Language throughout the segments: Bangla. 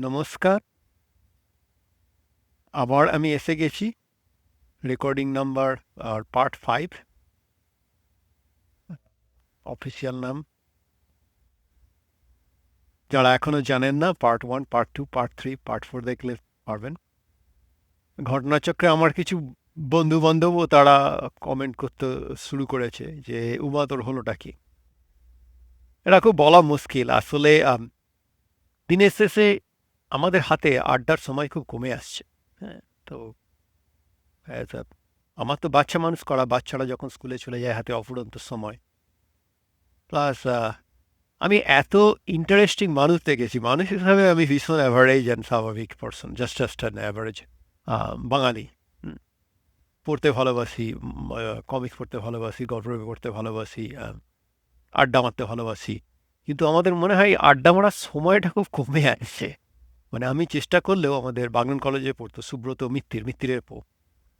নমস্কার। আবার আমি এসে গেছি। রেকর্ডিং নাম্বার পার্ট 5, অফিসিয়াল নাম। যারা এখনো জানেন না, পার্ট 1, পার্ট 2, পার্ট 3, পার্ট 4 দেখলে পারবেন। ঘটনাচক্রে আমার কিছু বন্ধু বান্ধবও তারা কমেন্ট করতে শুরু করেছে যে উমা তোর হলোটা কি। এটা খুব বলা মুশকিল আসলে। দিনের শেষে আমাদের হাতে আড্ডার সময় খুব কমে আসছে। হ্যাঁ, তো as a- আমার তো বাচ্চা মানুষ, করা বাচ্চারা যখন স্কুলে চলে যায় হাতে অফুরন্ত সময়, প্লাস আমি এত ইন্টারেস্টিং মানুষ দেখেছি। মানুষ হিসাবে আমি ভীষণ অ্যাভারেজ অ্যান্ড স্বাভাবিক পার্সন, জাস্ট অ্যান অ্যাভারেজ বাঙালি। হুম, পড়তে ভালোবাসি, কমিক্স পড়তে ভালোবাসি, গল্প বই পড়তে ভালোবাসি, আড্ডা মারতে ভালোবাসি। কিন্তু আমাদের মনে হয় আড্ডা মারার সময়টা খুব কমে আসছে। মানে আমি চেষ্টা করলেও, আমাদের বাগনান কলেজে পড়তো সুব্রত মিত্তিরের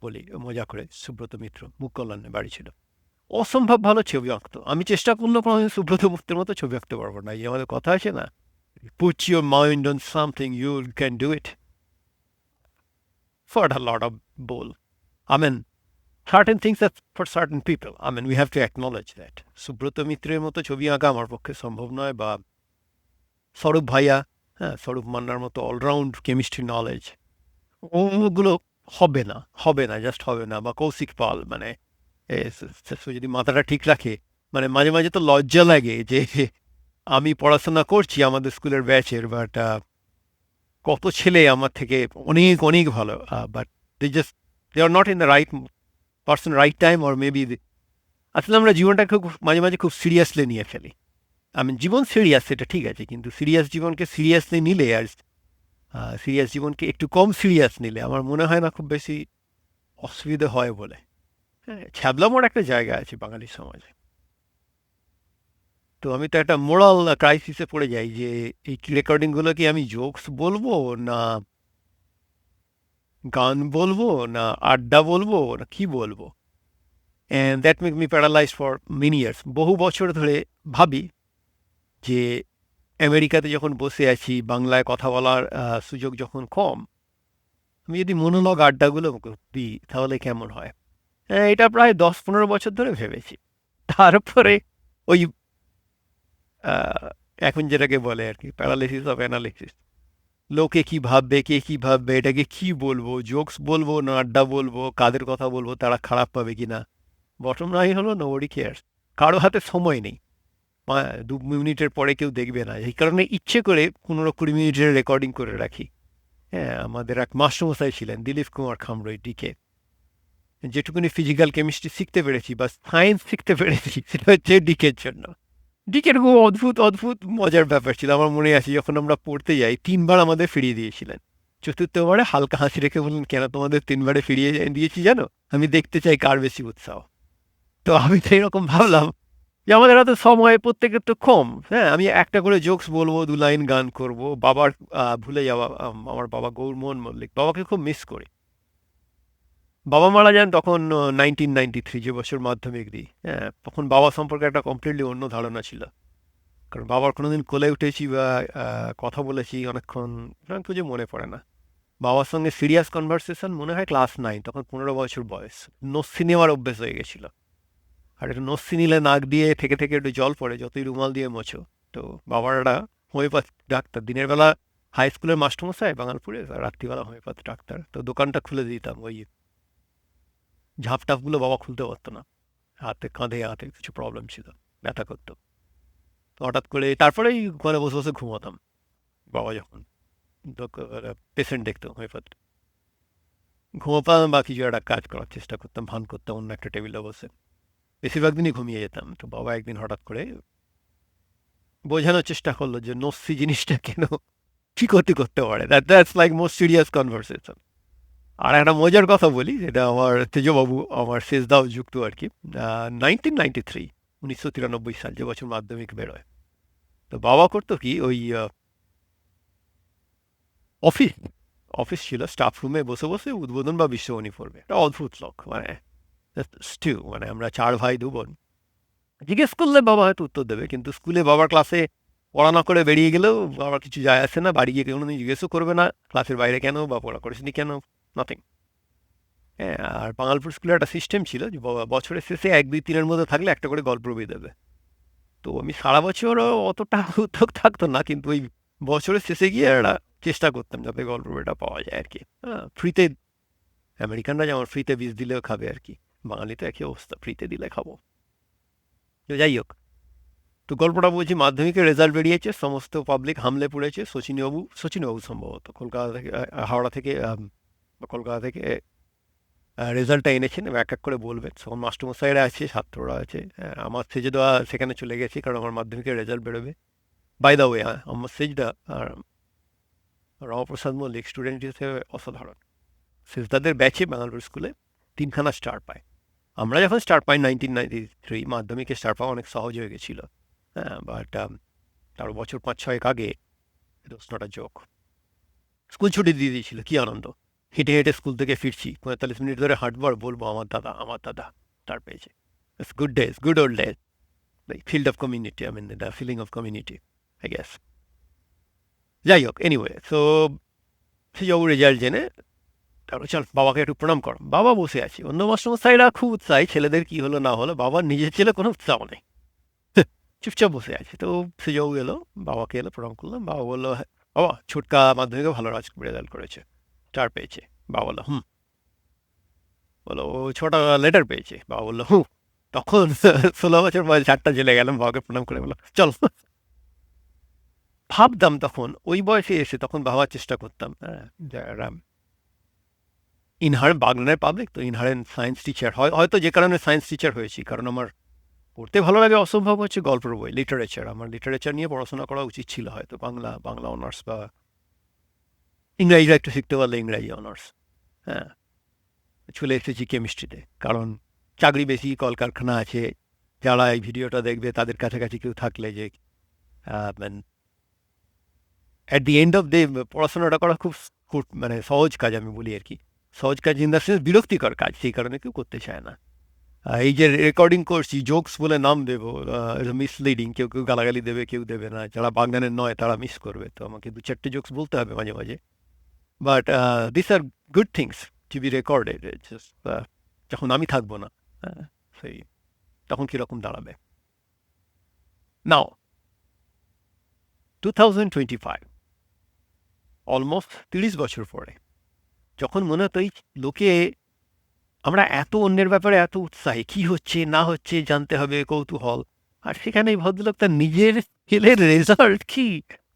বলি মজা করে, সুব্রত মিত্র মুখ কল্যাণে বাড়ি ছিল, অসম্ভব ভালো ছবি আঁকতো। আমি চেষ্টা করলেও কোনোদিন সুব্রত মুক্তের মতো ছবি আঁকতে পারবো না। এই আমাদের কথা আছে না, put your mind on something, you can do it. For a lot of bull. I mean, certain things are for certain people. I mean, we have to acknowledge that. Subrata মিত্রের মতো ছবি আঁকা আমার পক্ষে সম্ভব নয়, বা স্বরূপ ভাইয়া, হ্যাঁ, স্বরূপ মান্নার মতো অলরাউন্ড কেমিস্ট্রি নলেজ, ওগুলো হবে না, জাস্ট হবে না। বা কৌশিক পাল, মানে সে যদি মাথাটা ঠিক রাখে, মানে মাঝে মাঝে তো লজ্জা লাগে যে আমি পড়াশোনা করছি আমাদের স্কুলের ব্যাচের, বাট কত ছেলে আমার থেকে অনেক অনেক ভালো, but they are not in the right person, right time, or maybe. আসলে আমরা জীবনটা খুব মাঝে মাঝে খুব সিরিয়াসলি নিয়ে ফেলি। আমি জীবন সিরিয়াস, সেটা ঠিক আছে, কিন্তু সিরিয়াস জীবনকে সিরিয়াসলি নিলে আর সিরিয়াস জীবনকে একটু কম সিরিয়াস নিলে আমার মনে হয় না খুব বেশি অসুবিধে হয় বলে। হ্যাঁ, ছ্যাবলামোর একটা জায়গা আছে বাঙালি সমাজে। তো আমি তো একটা মোরাল ক্রাইসিসে পড়ে যাই যে এই রেকর্ডিংগুলো কি আমি জোকস বলবো, না গান বলবো, না আড্ডা বলবো, না কি বলবো। And that make me paralyse for many years. বহু বছর ধরে ভাবি যে আমেরিকাতে যখন বসে আছি, বাংলায় কথা বলার সুযোগ যখন কম, আমি যদি মনোলগ আড্ডাগুলো দিই তাহলে কেমন হয়। হ্যাঁ, এটা প্রায় 10-15 বছর ধরে ভেবেছি। তারপরে ওই আহ, এখন যেটাকে বলে আর কি প্যারালাইসিস অফ অ্যানালিসিস, লোকে কি ভাববে, কে কি ভাববে, এটাকে কি বলবো, জোকস বলবো না আড্ডা বলবো, কাদের কথা বলবো, তারা খারাপ পাবে কিনা। বটম লাইন হলো নোবডি কেয়ারস। কারো হাতে সময় নেই। 2 মিনিটের পরে কেউ দেখবে না, এই কারণে ইচ্ছে করে 15-20 মিনিটের রেকর্ডিং করে রাখি। হ্যাঁ, আমাদের এক মাস্টারমশাই ছিলেন দিলীপ কুমার খামরুই, ডিকে। যেটুকুনি ফিজিক্যাল কেমিস্ট্রি শিখতে পেরেছি বা সায়েন্স শিখতে পেরেছি সেটা হচ্ছে ডিকের জন্য। ডিকের খুব অদ্ভুত অদ্ভুত মজার ব্যাপার ছিল। আমার মনে আছে যখন আমরা পড়তে যাই 3বার আমাদের ফিরিয়ে দিয়েছিলেন। চতুর্থবারে হালকা হাসি রেখে বললেন, কেন তোমাদের 3বারে ফিরিয়ে দিয়েছি জানো? আমি দেখতে চাই কার বেশি উৎসাহ। তো আমি তো এরকম ভাবলাম যে আমাদের হাতে সময় প্রত্যেকের তো কম। হ্যাঁ, আমি একটা করে জোকস বলবো, 2 লাইন গান করব। বাবার ভুলে যাওয়া, আমার বাবা গৌরমোহন মল্লিক, বাবাকে খুব মিস করি। বাবা মারা যান তখন 1993, যে বছর মাধ্যমিক দিই। হ্যাঁ, তখন বাবা সম্পর্কে একটা কমপ্লিটলি অন্য ধারণা ছিল। কারণ বাবার কোনোদিন কোলে উঠেছি বা কথা বলেছি অনেকক্ষণ, খুঁজে মনে পড়ে না। বাবার সঙ্গে সিরিয়াস কনভারসেশন মনে হয় ক্লাস 9, তখন 15 বছর বয়স। নস্যি নেওয়ার অভ্যেস হয়ে গেছিল। আর একটু নস্যি নিলে নাক দিয়ে থেকে থেকে একটু জল পড়ে, যতই রুমাল দিয়ে মোছো। তো বাবার একটা হোমিওপ্যাথ ডাক্তার, দিনের বেলা হাই স্কুলের মাস্টারমশাই বাঙালপুরে, আর রাত্রিবেলা হোমিওপ্যাথ ডাক্তার। তো দোকানটা খুলে দিতাম। ওই ঝাপটাপগুলো বাবা খুলতে পারতো না, হাতে কাঁধে হাতে কিছু প্রবলেম ছিল, ব্যথা করতো। তো হঠাৎ করে তারপরেই ঘরে বসে বসে ঘুমাতাম। বাবা যখন পেশেন্ট দেখতো হোমিওপ্যাথ, ঘুমাতাম বা কিছু একটা কাজ করার চেষ্টা করতাম, ভান করতাম অন্য একটা টেবিলে বসে। বেশিরভাগ দিনই ঘুমিয়ে যেতাম। তো বাবা একদিন হঠাৎ করে বোঝানোর চেষ্টা করলো যে নস্যি জিনিসটা কেন কি ক্ষতি করতে পারে। That's like most serious conversation. আর একটা মজার কথা বলি, যেটা আমার তেজবাবু, আমার শেষ দাও যুক্ত আর কি, 1993, 1993 সাল, যে বছর মাধ্যমিক বেরোয়। তো বাবা করতো কি, ওই অফিস অফিস ছিল, স্টাফ রুমে বসে বসে উদ্বোধন বা বিশ্ববাণী পড়বে। একটা অদ্ভুত লোক, মানে স্টিউ, মানে আমরা 4 ভাই 2 বোন। জিজ্ঞেস করলে বাবা হয়তো উত্তর দেবে, কিন্তু স্কুলে বাবার ক্লাসে পড়া না করে বেরিয়ে গেলেও আমার কিছু যায় আসে না, বাড়ি গিয়ে কেউ জিজ্ঞেসও করবে না ক্লাসের বাইরে কেন বা পড়া করেছিনি কেন, নাথিং। হ্যাঁ, আর বাঙালপুর স্কুলে একটা সিস্টেম ছিল যে বছরের শেষে 1, 2, 3-এর মধ্যে থাকলে একটা করে গল্প বই দেবে। তো আমি সারা বছরও অতটা উদ্যোগ থাকতো না, কিন্তু ওই বছরের শেষে গিয়ে একটা চেষ্টা করতাম যাতে গল্প বইটা পাওয়া যায় আর কি। হ্যাঁ, ফ্রিতে, আমেরিকানরা যেমন ফ্রিতে বীজ দিলেও খাবে আর কি, বাঙালি তো একই অবস্থা, ফ্রিতে দিলে খাবো। তো যাই হোক, তো গল্পটা বলছি, মাধ্যমিকের রেজাল্ট বেরিয়েছে, সমস্ত পাবলিক হামলে পড়েছে। শচীনবাবু সম্ভবত কলকাতা থেকে, হাওড়া থেকে বা কলকাতা থেকে রেজাল্টটা এনেছেন এবং এক এক করে বলবেন। তখন মাস্টারমশাইরা আছে, ছাত্ররা আছে। আমার সেজে দেওয়া সেখানে চলে গেছি, কারণ আমার মাধ্যমিকের রেজাল্ট বেরোবে। বাই দ্য ওয়ে, আমার সেজটা আর রমাপ্রসাদ মল্লিক স্টুডেন্ট হিসেবে অসাধারণ। সেজদাদের ব্যাচে বাঙালপুর স্কুলে 3খানা স্টার পায়। আমরা যখন স্টার পাই 1993, মাধ্যমিকে স্টার পাওয়া অনেক সহজ হয়ে গেছিল। হ্যাঁ, বাট তারও বছর 5-6 আগে it was not a joke. School ছুটি দিয়ে দিয়েছিল, কী আনন্দ! হেঁটে হেঁটে স্কুল থেকে ফিরছি, 45 মিনিট ধরে হাঁটবো আর বলবো আমার দাদা স্টার পেয়েছে। It's good days, good old days, field of community, I mean the feeling of community, I guess. যাই হোক, এনিওয়ে, সো সে যাবো রেজাল্ট জেনে, তারপর চল বাবাকে একটু প্রণাম কর। বাবা বসে আছে, অন্য মাস্টারমশাইরা খুব উৎসাহী, ছেলেদের কি হলো না হলো, বাবার নিজের ছেলে কোনো উৎসাহ নেই, চুপচাপ বসে আছে। তো সে যাবো এলো, বাবাকে এলো, প্রণাম করলাম। বাবা বললো, "হ্যাঁ, বাবা ছোটকা মাধ্যমিকে ভালো রেজাল্ট করেছে, স্টার পেয়েছে।" বাবা বললো, হুম। বলো, ও ছোটা লেটার পেয়েছে। বাবা বললো, হুম। তখন 16 বছর বয়স, 4টা জেলে গেলাম, বাবাকে প্রণাম করে বললো চল। ভাবতাম তখন ওই বয়সে এসে, তখন ভাবার চেষ্টা করতাম, হ্যাঁ, ইনহারেন্ট বাগনানের পাবলিক তো, ইনহারেন্ট সায়েন্স টিচার হয়তো যে কারণে সায়েন্স টিচার হয়েছি, কারণ আমার পড়তে ভালো লাগে অসম্ভব, হচ্ছে গল্পের বই, লিটারেচার। আমার লিটারেচার নিয়ে পড়াশোনা করা উচিত ছিল হয়তো, বাংলা অনার্স, বা ইংরাজিটা একটু শিখতে পারলে ইংরাজি অনার্স। হ্যাঁ, চলে এসেছি কেমিস্ট্রিতে, কারণ চাকরি বেশি, কলকারখানা আছে। যারা এই ভিডিওটা দেখবে তাদের কাছাকাছি কেউ থাকলে, যে at the end of the পড়াশোনাটা করা খুব মানে সহজ কাজ, আমি বলি আর কি। সহজ কাজ ইন দ্য সেন্স বিরক্তিকর কাজ, সেই কারণে কেউ করতে চায় না। এই যে রেকর্ডিং করছি, জোকস বলে নাম দেবো, মিসলিডিং, কেউ কেউ গালাগালি দেবে, কেউ দেবে না। যারা বাগনানের নয় তারা মিস করবে, তো আমাকে 2-4টে জোকস বলতে হবে মাঝে মাঝে। But this are good things to be recorded, যখন আমি থাকবো না, হ্যাঁ, সেই তখন কীরকম দাঁড়াবে। নাও 2025, অলমোস্ট 30 বছর পরে, যখন মনে হতো এই লোকে, আমরা এত অন্যের ব্যাপারে এত উৎসাহী, কী হচ্ছে না হচ্ছে জানতে হবে, কৌতূহল, আর সেখানে এই ভদ্রলোক তার নিজের ছেলের রেজাল্ট কি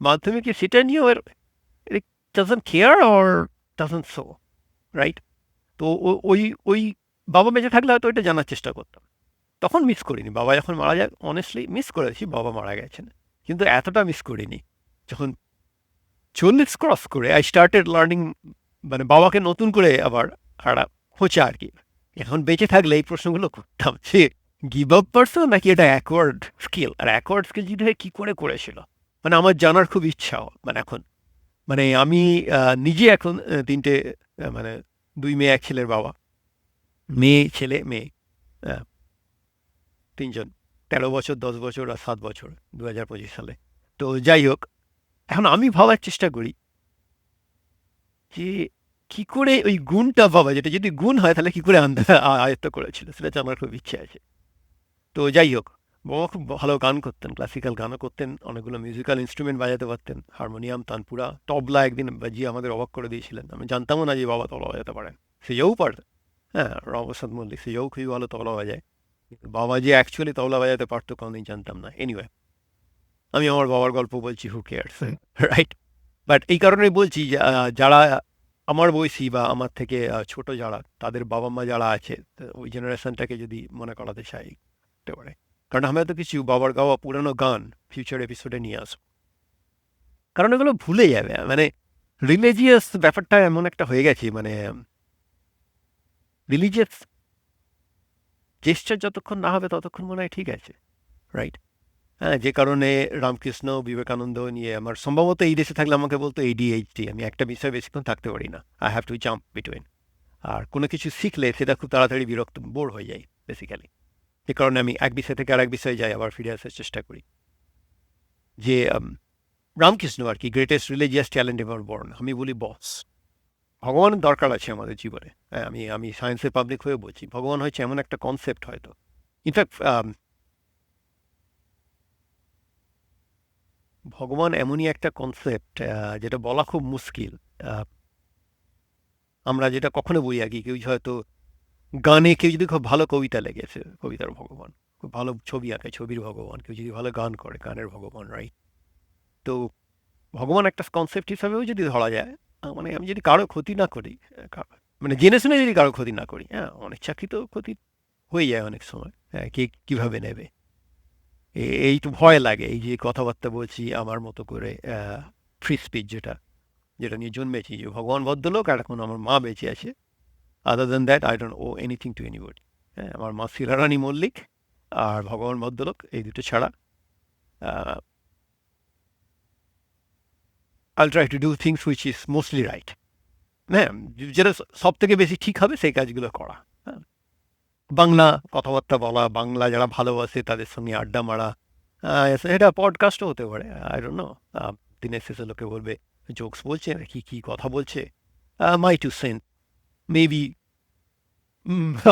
মাধ্যমিকে, সেটা নিয়েও doesn't care or doesn't show, right? তো ওই ওই বাবা বেঁচে থাকলে হয়তো ওইটা জানার চেষ্টা করতাম। তখন মিস করিনি, বাবা যখন মারা যায় অনেস্টলি মিস করেছি, বাবা মারা গেছেন, কিন্তু এতটা মিস করিনি। যখন 40 ক্রস করে আই স্টার্টেড লার্নিং, মানে বাবাকে নতুন করে আবার একটা খোঁচা আর কি। এখন বেঁচে থাকলে এই প্রশ্নগুলো করতাম, সে গিভ আপ পারছো নাকি এটা অ্যাকওয়ার্ড স্কিল, আর অ্যাকওয়ার্ড স্কিল যেটা কী করে করেছিল, মানে আমার জানার খুব ইচ্ছা। মানে এখন, মানে আমি নিজে এখন 3টে, মানে 2 মেয়ে 1 ছেলের বাবা, ছেলে মেয়ে, 3জন, 13 বছর, 10 বছর আর 7 বছর, 2025 সালে। তো যাই হোক, এখন আমি ভাবার চেষ্টা করি যে কী করে ওই গুণটা পাওয়া, যেটা যদি গুণ হয় তাহলে কী করে আয়ত্ত করেছিল, সেটা জানার খুব ইচ্ছে আছে। তো যাই হোক, বাবা খুব ভালো গান করতেন, ক্লাসিক্যাল গানও করতেন, অনেকগুলো মিউজিক্যাল ইনস্ট্রুমেন্ট বাজাতে পারতেন, হারমোনিয়াম, তানপুরা, তবলা একদিন বাজিয়ে আমাদের অবাক করে দিয়েছিলেন। আমি জানতামও না যে বাবা তবলা বাজাতে পারেন, সেও পারতেন। হ্যাঁ, রমাপ্রসাদ মল্লিক সেও খুবই ভালো তবলা বাজায়, কিন্তু বাবা যে অ্যাকচুয়ালি তবলা বাজাতে পারতো কোনোদিন জানতাম না। এনিওয়ে, আমি আমার বাবার গল্প বলছি, হু কেয়ারস, রাইট? বাট এই কারণেই বলছি যে যারা আমার বয়সী বা আমার থেকে ছোট, যারা তাদের বাবা মা যারা আছে, ওই জেনারেশনটাকে যদি মনে করাতে চাই করতে পারে, কারণ আমরা তো কিছু বাবার গাওয়া পুরানো গান ফিউচার এপিসোডে নিয়ে আসবো, কারণ এগুলো ভুলে যাবে। মানে রিলিজিয়াস ব্যাপারটা এমন একটা হয়ে গেছে, মানে রিলিজিয়াস জেস্টার যতক্ষণ না হবে ততক্ষণ মনে হয় ঠিক আছে, রাইট? হ্যাঁ, যে কারণে রামকৃষ্ণ, বিবেকানন্দ নিয়ে আমার সম্ভবত, এই দেশে থাকলে আমাকে বলতো ADHD, আমি একটা বিষয়ে বেশিক্ষণ থাকতে পারি না, I have to jump between. আর কোনো কিছু শিখলে সেটা খুব তাড়াতাড়ি বোর হয়ে যায় বেসিক্যালি, যে কারণে আমি এক বিষয় থেকে আর এক বিষয়ে যাই, আবার ফিরে আসার চেষ্টা করি। যে রামকৃষ্ণ আর কি greatest religious talent ever born, আমি বলি বস। ভগবানের দরকার আছে আমাদের জীবনে। হ্যাঁ, আমি আমি সায়েন্সের পাবলিক হয়ে বলছি, ভগবান হচ্ছে এমন একটা কনসেপ্ট হয়তো, ইনফ্যাক্ট ভগবান এমনই একটা কনসেপ্ট যেটা বলা খুব মুশকিল। আহ, আমরা যেটা কখনো বলি আর কি, কেউ হয়তো গানে, কেউ যদি খুব ভালো কবিতা লেগেছে, কবিতার ভগবান, খুব ভালো ছবি আঁকে, ছবির ভগবান, কেউ যদি ভালো গান করে, গানের ভগবান, রাইট? তো ভগবান একটা কনসেপ্ট হিসাবেও যদি ধরা যায়, মানে আমি যদি কারো ক্ষতি না করি, মানে জেনে শুনে যদি কারো ক্ষতি না করি, হ্যাঁ, অনিচ্ছাকৃত ক্ষতি হয়ে যায় অনেক সময়। হ্যাঁ, কে কীভাবে নেবে, এইটু ভয় লাগে। এই যে কথাবার্তা বলছি আমার মতো করে, ফ্রি স্পিচ যেটা, যেটা নিয়ে জন্মেছি, যে ভগবান ভদ্রলোক আর এখন আমার মা বেঁচে আছে, other than that I don't owe anything to anybody. হ্যাঁ, আমার মা শিলারানী মল্লিক আর ভগবান ভদ্রলোক, এই দুটো ছাড়া আইল try to do things which is mostly right. হ্যাঁ, যেটা সব থেকে বেশি ঠিক হবে সেই কাজগুলো করা। হ্যাঁ, বাংলা কথাবার্তা বলা, বাংলা যারা ভালোবাসে তাদের সঙ্গে আড্ডা মারা, এটা পডকাস্টও হতে পারে, আই ডোন্ট নো। দিনের শেষে লোকে বলবে জোকস বলছে নাকি কী কথা বলছে, মাই টু সেন্ট মেবি।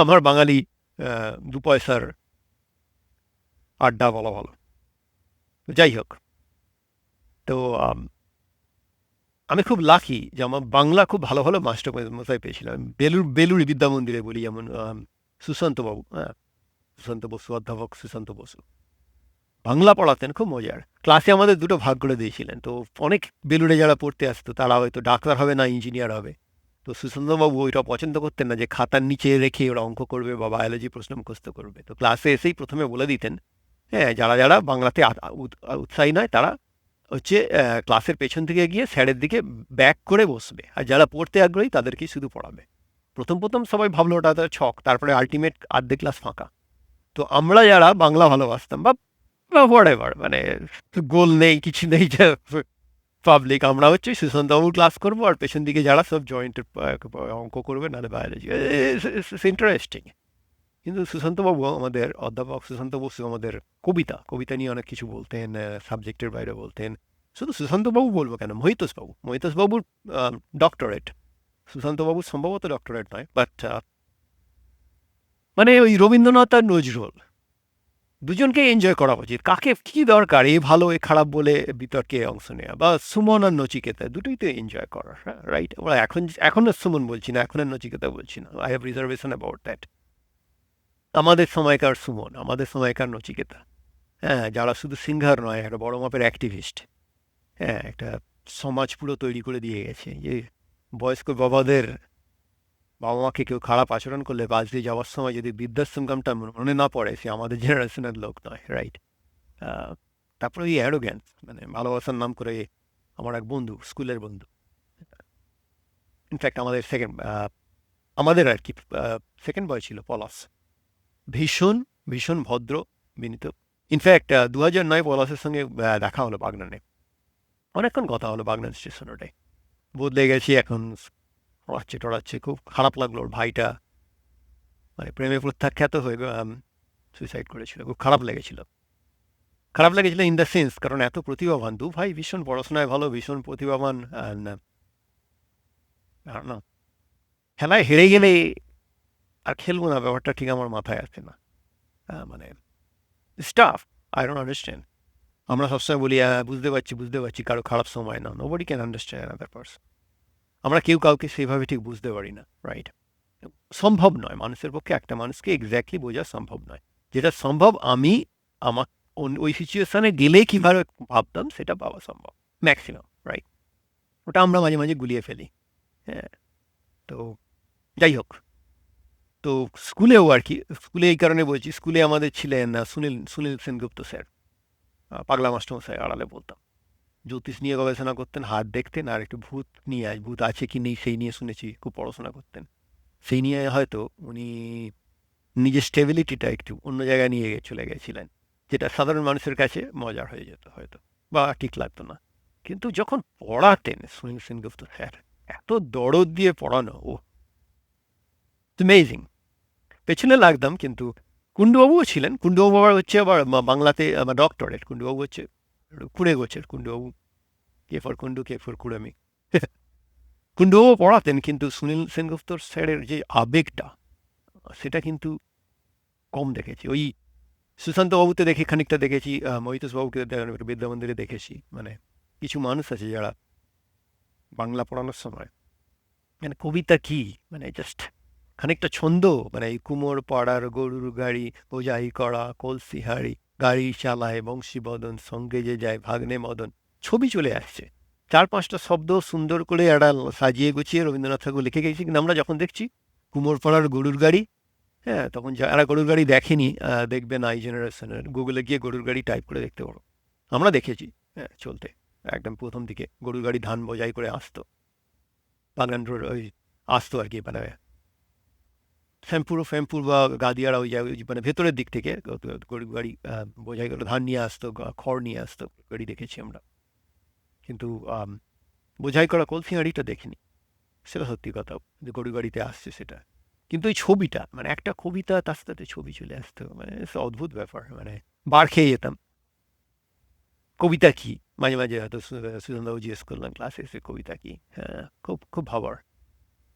আমার বাঙালি দু পয়সার আড্ডা বলা ভালো। যাই হোক, তো আমি খুব লাকি যে আমার বাংলা খুব ভালো ভালো মাস্টার মশাই পেয়েছিলাম। বেলুড়ি বিদ্যা মন্দিরে বলি, যেমন সুশান্ত বাবু, হ্যাঁ, সুশান্ত বসু, অধ্যাপক সুশান্ত বসু বাংলা পড়াতেন, খুব মজার। ক্লাসে আমাদের দুটো ভাগ করে দিয়েছিলেন। তো অনেক বেলুড়ে যারা পড়তে আসতো তারা হয়তো ডাক্তার হবে না ইঞ্জিনিয়ার হবে। তো সুশান্তবাবু ওইটা পছন্দ করতেন না যে খাতার নিচে রেখে ওরা অঙ্ক করবে বা বায়োলজি প্রশ্ন মুখস্থ করবে। তো ক্লাসে এসেই প্রথমে বলে দিতেন, হ্যাঁ, যারা যারা বাংলাতে উৎসাহী নয় তারা হচ্ছে ক্লাসের পেছন থেকে গিয়ে স্যারের দিকে ব্যাক করে বসবে, আর যারা পড়তে আগ্রহী তাদেরকেই শুধু পড়াবে। প্রথম প্রথম সবাই ভাবলো ওটা তো ছক, তারপরে আলটিমেট আর্ধেক ক্লাস ফাঁকা। তো আমরা যারা বাংলা ভালোবাসতাম বা হোয়াট এভার, মানে গোল নেই কিছু নেই, যে পাবলিক, আমরা হচ্ছে সুশান্তবাবুর ক্লাস করবো আর পেছন দিকে যারা সব জয়েন্টের অঙ্ক করবে, নাহলে বায়োলজি। ইন্টারেস্টিং। কিন্তু সুশান্তবাবু আমাদের, অধ্যাপক সুশান্ত বসু আমাদের কবিতা নিয়ে অনেক কিছু বলতেন, সাবজেক্টের বাইরে বলতেন। শুধু সুশান্তবাবু বলবো কেন, মহিতোষবাবুর ডক্টরেট, সুশান্তবাবু সম্ভবত ডক্টরেট নয়, বাট মানে ওই রবীন্দ্রনাথ আর নজরুল দুজনকে এনজয় করা উচিত। কাকে কী দরকার এ ভালো এ খারাপ বলে বিতর্কে অংশ নেওয়া, বা সুমন আর নচিকেতা দুটোই তো এনজয় করার, হ্যাঁ, রাইট? ওরা এখন আর সুমন বলছি না, এখন আর নচিকেতা বলছি না, I have reservation about that. আমাদের সময়কার সুমন, আমাদের সময়কার নচিকেতা, হ্যাঁ, যারা শুধু সিঙ্গার নয়, একটা বড় মাপের অ্যাক্টিভিস্ট, হ্যাঁ, একটা সমাজ পুরো তৈরি করে দিয়ে গেছে। যে বয়স্ক বাবাদের, বাবা মাকে কেউ খারাপ আচরণ করলে বাস দিয়ে যাওয়ার সময় যদি বৃদ্ধাশ্রমটা মনে না পড়ে, সে আমাদের জেনারেশনের লোক নয়, রাইট? তারপরে ওই অ্যারোগ্যান্স, মানে ভালোবাসার নাম করে। আমার এক বন্ধু, স্কুলের বন্ধু, ইনফ্যাক্ট আমাদের আর কি সেকেন্ড বয় ছিল, পলাশ, ভীষণ ভীষণ ভদ্র, বিনীত। ইনফ্যাক্ট 2009 পলাশের সঙ্গে দেখা হলো বাগনানে, অনেকক্ষণ কথা হলো বাগনান স্টেশন রোডে। বদলে গেছি এখন, টড়াচ্ছে, খুব খারাপ লাগলো। ওর ভাইটা মানে প্রেমে প্রত্যাখ্যাত হয়ে সুইসাইড করেছিল, খুব খারাপ লেগেছিল ইন দ্য সেন্স, কারণ এত প্রতিভাবান দু ভাই, ভীষণ পড়াশোনায় ভালো, ভীষণ প্রতিভাবান, না খেলায় হেরে গেলে আর খেলবো না, ব্যাপারটা ঠিক আমার মাথায় আসছে না। মানে স্টাফ, আই ডোন্ট আন্ডারস্ট্যান্ড। আমরা সবসময় বলি বুঝতে পারছি কারো খারাপ সময় না, nobody can understand another person. আমরা কেউ কাউকে সেইভাবে ঠিক বুঝতে পারি না, রাইট? সম্ভব নয় মানুষের পক্ষে একটা মানুষকে এক্স্যাক্টলি বোঝা সম্ভব নয়। যেটা সম্ভব আমি আমার ওই সিচুয়েশনে গেলে কীভাবে ভাবতাম সেটা পাওয়া সম্ভব ম্যাক্সিমাম, রাইট? ওটা আমরা মাঝে মাঝে গুলিয়ে ফেলি। হ্যাঁ, তো যাই হোক, তো স্কুলেও আর কি, স্কুলে এই কারণে বলছি, স্কুলে আমাদের ছিলেন সুনীল সেনগুপ্ত স্যার, পাগলা মাস্টারমশাই আড়ালে বলতাম। জ্যোতিষ নিয়ে গবেষণা করতেন, হাত দেখতেন, আর একটু ভূত আছে কি নেই সেই নিয়ে শুনেছি খুব পড়াশোনা করতেন। সেই নিয়ে হয়তো উনি নিজের স্টেবিলিটিটা একটু অন্য জায়গায় নিয়ে চলে গেছিলেন, যেটা সাধারণ মানুষের কাছে মজার হয়ে যেত হয়তো, বা ঠিক লাগতো না। কিন্তু যখন পড়াতেন সুনীল সেনগুপ্ত স্যার, এত দরদ দিয়ে পড়ানো, ও অ্যামেজিং। পেছনে লাগতাম, কিন্তু কুণ্ডুবাবুও ছিলেন। কুণ্ডুবাবু আবার হচ্ছে আবার বাংলাতে আমার ডক্টরেট, কুণ্ডুবাবু হচ্ছে কুঁড়ে গোছের কুণ্ডুবাবু, K for Kundu, K for কুড়ামি। কুণ্ডুবাবু পড়াতেন, কিন্তু সুনীল সেনগুপ্তর স্যারের যে আবেগটা, সেটা কিন্তু কম দেখেছি। ওই সুশান্তবাবুতে দেখে খানিকটা দেখেছি, মহিতোষবাবুকে বিদ্যা মন্দিরে দেখেছি। মানে কিছু মানুষ আছে যারা বাংলা পড়ানোর সময় মানে কবিতা কি, মানে জাস্ট খানিকটা ছন্দ, মানে এই কুমোর পাড়ার গরুর গাড়ি বোঝাই করা কলসি হাড়ি, গাড়ি চালায় বংশীবদন, সঙ্গে যে যায় ভাগ্নে মদন, ছবি চলে আসছে। 4-5টা শব্দ সুন্দর করে একটা সাজিয়ে গুছিয়ে রবীন্দ্রনাথ ঠাকুর লিখে গেছি। কিন্তু আমরা যখন দেখছি কুমোর পাড়ার গরুর গাড়ি, হ্যাঁ, তখন যারা গরুর গাড়ি দেখেনি, দেখবে না এই জেনারেশনের, গুগলে গিয়ে গরুর গাড়ি টাইপ করে দেখতে পারো। আমরা দেখেছি, হ্যাঁ, চলতে একদম প্রথম দিকে গরুর গাড়ি ধান বোঝাই করে আসতো, বাগান রোড ওই আসতো আর কি, মানে শ্যামপুর বা গাদিয়ারা ওই জায়গায়, মানে ভেতরের দিক থেকে গরুর গাড়ি বোঝাই করে ধান নিয়ে আসতো, খড় নিয়ে আসতো, গাড়ি দেখেছি আমরা। কিন্তু বোঝাই করা কলসি হাঁড়িটা দেখিনি, সেটা সত্যি কথা, যে গরুর গাড়িতে আসছে সেটা। কিন্তু ওই ছবিটা, মানে একটা কবিতা তার সাথে ছবি চলে আসতো, মানে অদ্ভুত ব্যাপার, মানে বার খেয়ে যেতাম। কবিতা কি, মাঝে মাঝে হয়তো সুজনবাবু জিজ্ঞেস করলাম ক্লাসে এসে কবিতা কি, হ্যাঁ, খুব খুব ভাবার।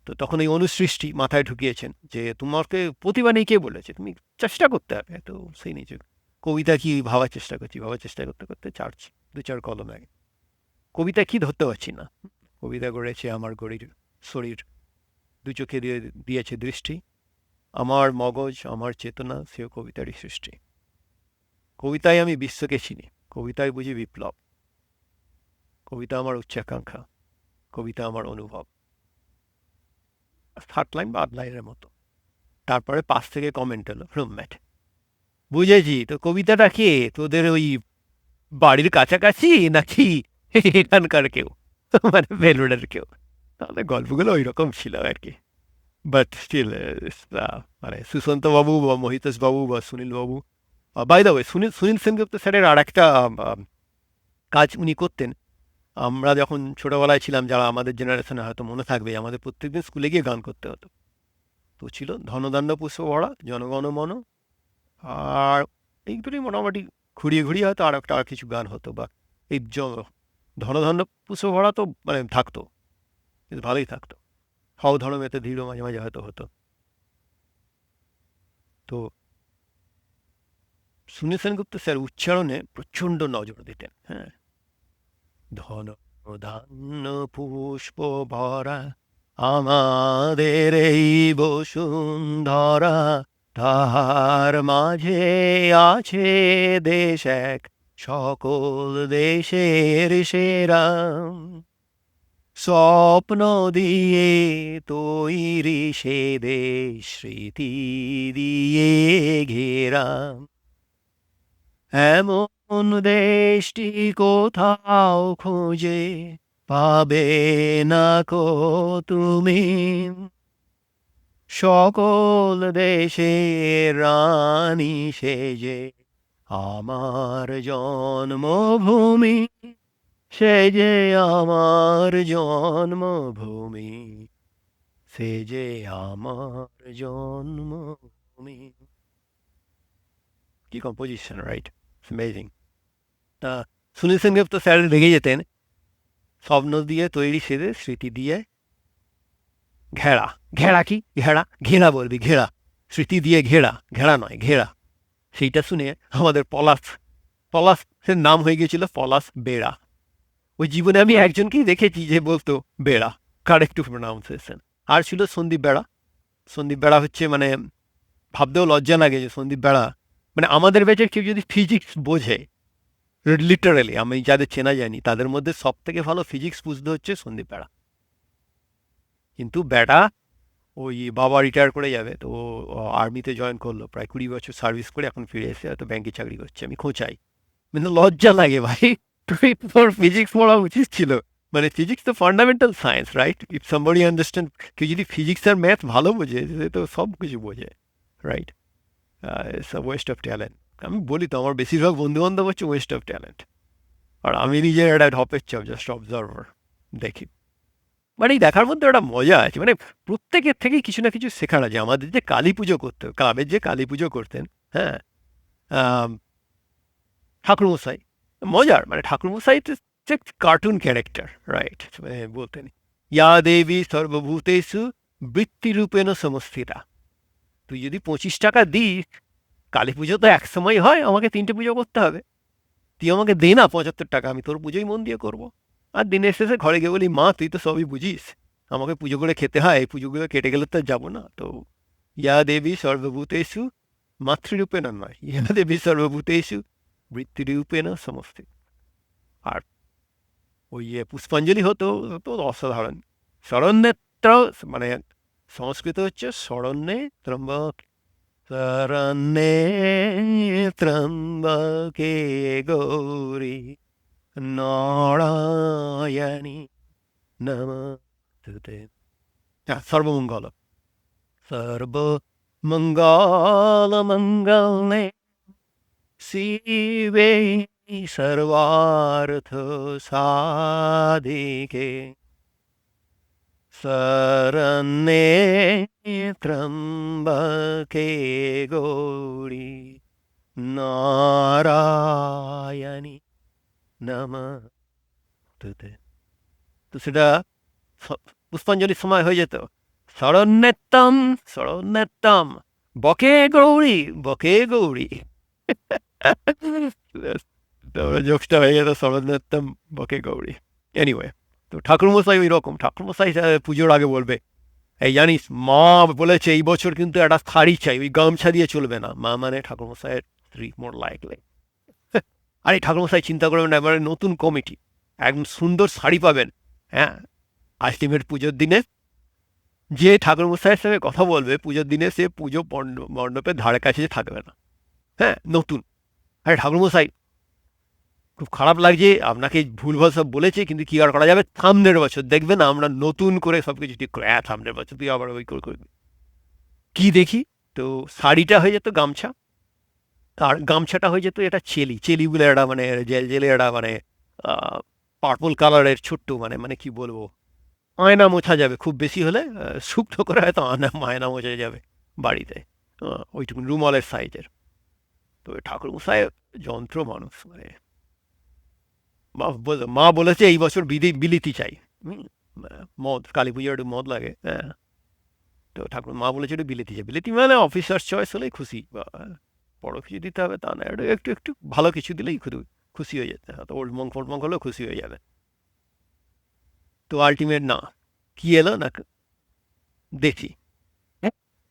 তো তখন এই অনুসৃষ্টি মাথায় ঢুকিয়েছেন যে তোমাকে প্রতিভা নেই কে বলেছে, তুমি চেষ্টা করতে হবে। তো সেই নিচে কবিতা কি ভাবার চেষ্টা করছি, ভাবার চেষ্টা করতে করতে 2-4 কলম আগে কবিতা কি ধরতে পারছি না। কবিতা গড়েছে আমার গড়ির শরীর, দু চোখে দিয়েছে দৃষ্টি, আমার মগজ আমার চেতনা, সেও কবিতারই সৃষ্টি। কবিতায় আমি বিশ্বকে চিনি, কবিতায় বুঝি বিপ্লব, কবিতা আমার উচ্চাকাঙ্ক্ষা, কবিতা আমার অনুভব। 7 লাইন বা 8 লাইনের মতো। তারপরে পাশ থেকে কমেন্ট এলো, রুমমেট, বুঝেছি তো কবিতাটা কে, তোদের ওই বাড়ির কাছাকাছি নাকি এখানকার কেউ, মানে বেলুড়ের কেউ। তাহলে গল্পগুলো ওই রকম ছিল আর কি। বাট স্টিল, মানে সুশান্ত বাবু বা মহিতোষ বাবু বা সুনীল বাবু, by the way Sunil Sengupta স্যারের আর একটা কাজ উনি করতেন। আমরা যখন ছোটবেলায় ছিলাম, যারা আমাদের জেনারেশনে হয়তো মনে থাকবে, আমাদের প্রত্যেকদিন স্কুলে গিয়ে গান করতে হতো। তো ছিল ধনধান্য পুষ্প ভরা, জনগণ মন, আর এই দুটোই মোটামুটি ঘুরিয়ে ঘুরিয়ে হয়তো আর কিছু গান হতো। বা এই ধনধান্য পুষ্প ভরা তো মানে থাকতো, কিন্তু ভালোই থাকতো। হও ধর্মেতে ধীর মাঝে মাঝে হয়তো হতো। তো সুনীল সেনগুপ্ত স্যার উচ্চারণে প্রচণ্ড নজর দিতেন, হ্যাঁ। ধন ধান্য পুষ্প ভরা আমাদের এই বসুন্ধরা, তাহার মাঝে আছে দেশ এক, সকল দেশের সেরা, স্বপ্ন দিয়ে তৈরি সে দেশ, স্মৃতি দিয়ে ঘেরা, এমন দেশটি কোথাও খুঁজে পাবে না কো তুমি, সকল দেশের রানী সেজে আমার জন্মভূমি, সে যে আমার জন্মভূমি, সে যে আমার জন্মভূমি। কি কম্পোজিশন, রাইট? অ্যামেজিং। তা সুনীল সেনগুপ্ত স্যার রেগে যেতেন, স্বপ্ন দিয়ে তৈরি সেদে স্মৃতি দিয়ে ঘেরা। ঘেরা কি, ঘেরা, ঘেরা বলবি, ঘেরা, স্মৃতি দিয়ে ঘেরা, ঘেরা নয় ঘেরা। সেইটা শুনে আমাদের পলাশের নাম হয়ে গিয়েছিল পলাশ বেড়া। ওই জীবনে আমি একজনকেই দেখেছি যে বলতো বেড়া, কারেক্ট প্রোনাউন্সিয়েশন। আর ছিল সন্দীপ বেড়া। সন্দীপ বেড়া হচ্ছে, মানে ভাবতেও লজ্জা লাগে যে সন্দীপ বেড়া, মানে আমাদের ব্যাচের কেউ যদি ফিজিক্স বোঝে, লিটারালি আমি যাদের চেনা যায়নি তাদের মধ্যে সব থেকে ভালো ফিজিক্স বুঝতে হচ্ছে সন্দীপ বেড়া। কিন্তু বেটা ওই বাবা রিটায়ার করে যাবে, তো আর্মিতে জয়েন করলো, প্রায় 20 বছর সার্ভিস করে এখন ফিরে এসে হয়তো ব্যাংকে চাকরি করছে। আমি খোঁচাই, কিন্তু লজ্জা লাগে ভাই, তোর ফিজিক্স পড়া উচিত ছিল। মানে ফিজিক্স তো fundamental science, right? If somebody understand, কেউ যদি ফিজিক্স আর ম্যাথ ভালো বোঝে, সে তো সব কিছু বোঝে, right? It's a West of talent. আমি বলি তো, আমার বেশিরভাগ বন্ধু বান্ধব হচ্ছে ওয়েস্ট অফ ট্যালেন্ট। আর আমি নিজের একটা ঢপের চাপ, জাস্ট অবজার্ভার, দেখি। মানে এই দেখার মধ্যে একটা মজা আছে, মানে প্রত্যেকের থেকেই কিছু না কিছু শেখার আছে। আমাদের যে কালী পুজো করতো, ক্লাবের যে কালী পুজো করতেন, হ্যাঁ, ঠাকুরমশাই, মজার মানে ঠাকুরমশাই কার্টুন ক্যারেক্টার, রাইট? বলতেন ইয়া দেবী সর্বভূতেষু বৃত্তিরূপেণ সমস্থিতা। তুই যদি 25 টাকা দিস, কালী পুজো তো এক সময় হয়, আমাকে 3টে পুজো করতে হবে, তুই আমাকে দে না 75 টাকা, আমি তোর পুজোই মন দিয়ে করবো। আর দিনের শেষে ঘরে গিয়ে বলি, মা তুই তো সবই বুঝিস, আমাকে পুজো করে খেতে হয়, এই পুজোগুলো কেটে গেলে তো আর যাবো না। তো ইয়া দেবী সর্বভূতেষু, মাতৃরূপেণ নয়, ইয়া দেবী সর্বভূতেষু বৃত্তিরূপেণ সমস্থিত। আর ওই পুষ্পাঞ্জলি হতো, তো অসাধারণ। শরণ্যেত্র মানে সংস্কৃত হচ্ছে শরণ্যে ত্রম্বক, শরণ্যে ত্রম্বকে গৌরী নারায়ণী নমস্তুতে। হ্যাঁ, সর্বমঙ্গল, সর্বমঙ্গল মঙ্গলে শিবে সর্বার্থ সাধিকে শরণ্যে ত্রম্বকে গৌরী নারায়ণী নমস্তুতে। তো সেটা পুষ্পাঞ্জলির সময় হয়ে যেত, শরণ্যেত্তম শরণ্যেত্তম বকে গৌরী বকে গৌরী। তারপরে জোকসটা হয়ে যেত শরণ্যেত্তম বকে গৌরী। এনিওয়ে, তো ঠাকুরমশাই ওই রকম, ঠাকুরমশাই পুজোর আগে বলবে, এই জানিস মা বলেছে এই বছর কিন্তু একটা শাড়ি চাই, ওই গামছা দিয়ে চলবে না। মা মানে ঠাকুরমশাইয়ের স্ত্রী মোর লাইকলি। আর এই ঠাকুরমশাই চিন্তা করবেন, এবারে নতুন কমিটি, একদম সুন্দর শাড়ি পাবেন। হ্যাঁ, আলটিমেট পুজোর দিনে যে ঠাকুরমশাইয়ের সঙ্গে কথা বলবে পুজোর দিনে, সে পুজো মণ্ডপের ধারে কাছে থাকবে না। হ্যাঁ, নতুন। আরে ঠাকুরমশাই খুব খারাপ লাগছে, আপনাকে ভুলভাল সব বলেছে, কিন্তু কি আর করা যাবে, সামনের বছর দেখবেন আমরা নতুন করে সব কিছু ঠিক করে। হ্যাঁ, সামনের বছর তুই আবার ওই করে করবি। কি দেখি, তো শাড়িটা হয়ে যেত গামছা, আর গামছাটা হয়ে যেত এটা চেলি, চেলি বলে একটা মানে জেল জেলে একটা মানে পার্পল কালারের ছোট্ট মানে মানে কি বলবো, আয়না মোছা যাবে খুব বেশি হলে, শুকনো করে হয়তো আয়না মোছা যাবে বাড়িতে, ওইটুকু রুমালের সাইজের। তো ঠাকুরমশাই যন্ত্র মানুষ মানে। মা বলেছে এই বছর বিলিতি চাই, মদ, কালী পুজোর একটু মদ লাগে। হ্যাঁ, তো ঠাকুর মা বলেছে একটু বিলিতি চাই। বিলিতি মানে অফিসার চয়েস হলেই খুশি, বা বড় কিছু দিতে হবে তা না, একটু একটু একটু ভালো কিছু দিলেই খুশি হয়ে যেতে, তো ওল্ড মঙ্ক ফোল্ড মঙ্ক হলেও খুশি হয়ে যাবে। তো আলটিমেট না, কি এলো না, দেখি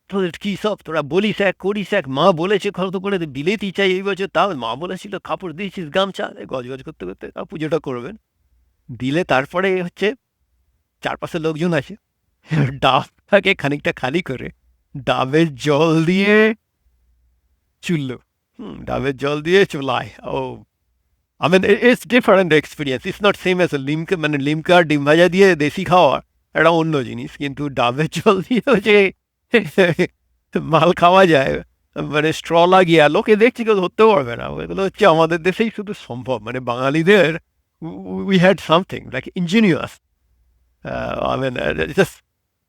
তোদের কী সব তোরা বলিস এক করিস এক, মা বলেছে খরচ করে বিলেতি চাই এই বছর, তাও মা বলেছিল কাপড় দিয়েছিস গামছা, গজগজ করতে করতে তাও পুজোটা করবেন। দিলে তারপরে হচ্ছে চারপাশে লোকজন আছে, ডাবটাকে খানিকটা খালি করে ডাবের জল দিয়ে চুললো, ডাবের জল দিয়ে চুলায়। ও I mean, it's different experience. It's not same as a Limca, মানে লিমকা ডিম ভাজা দিয়ে দেশি খাওয়া একটা অন্য জিনিস, কিন্তু ডাবের জল দিয়ে হচ্ছে মাল খাওয়া যায়, মানে স্ট্র লাগিয়ে। লোকে দেখছি কেউ ধরতেও পারবে না, এগুলো হচ্ছে আমাদের দেশেই শুধু সম্ভব, মানে বাঙালিদের we had something like ingenious. I mean just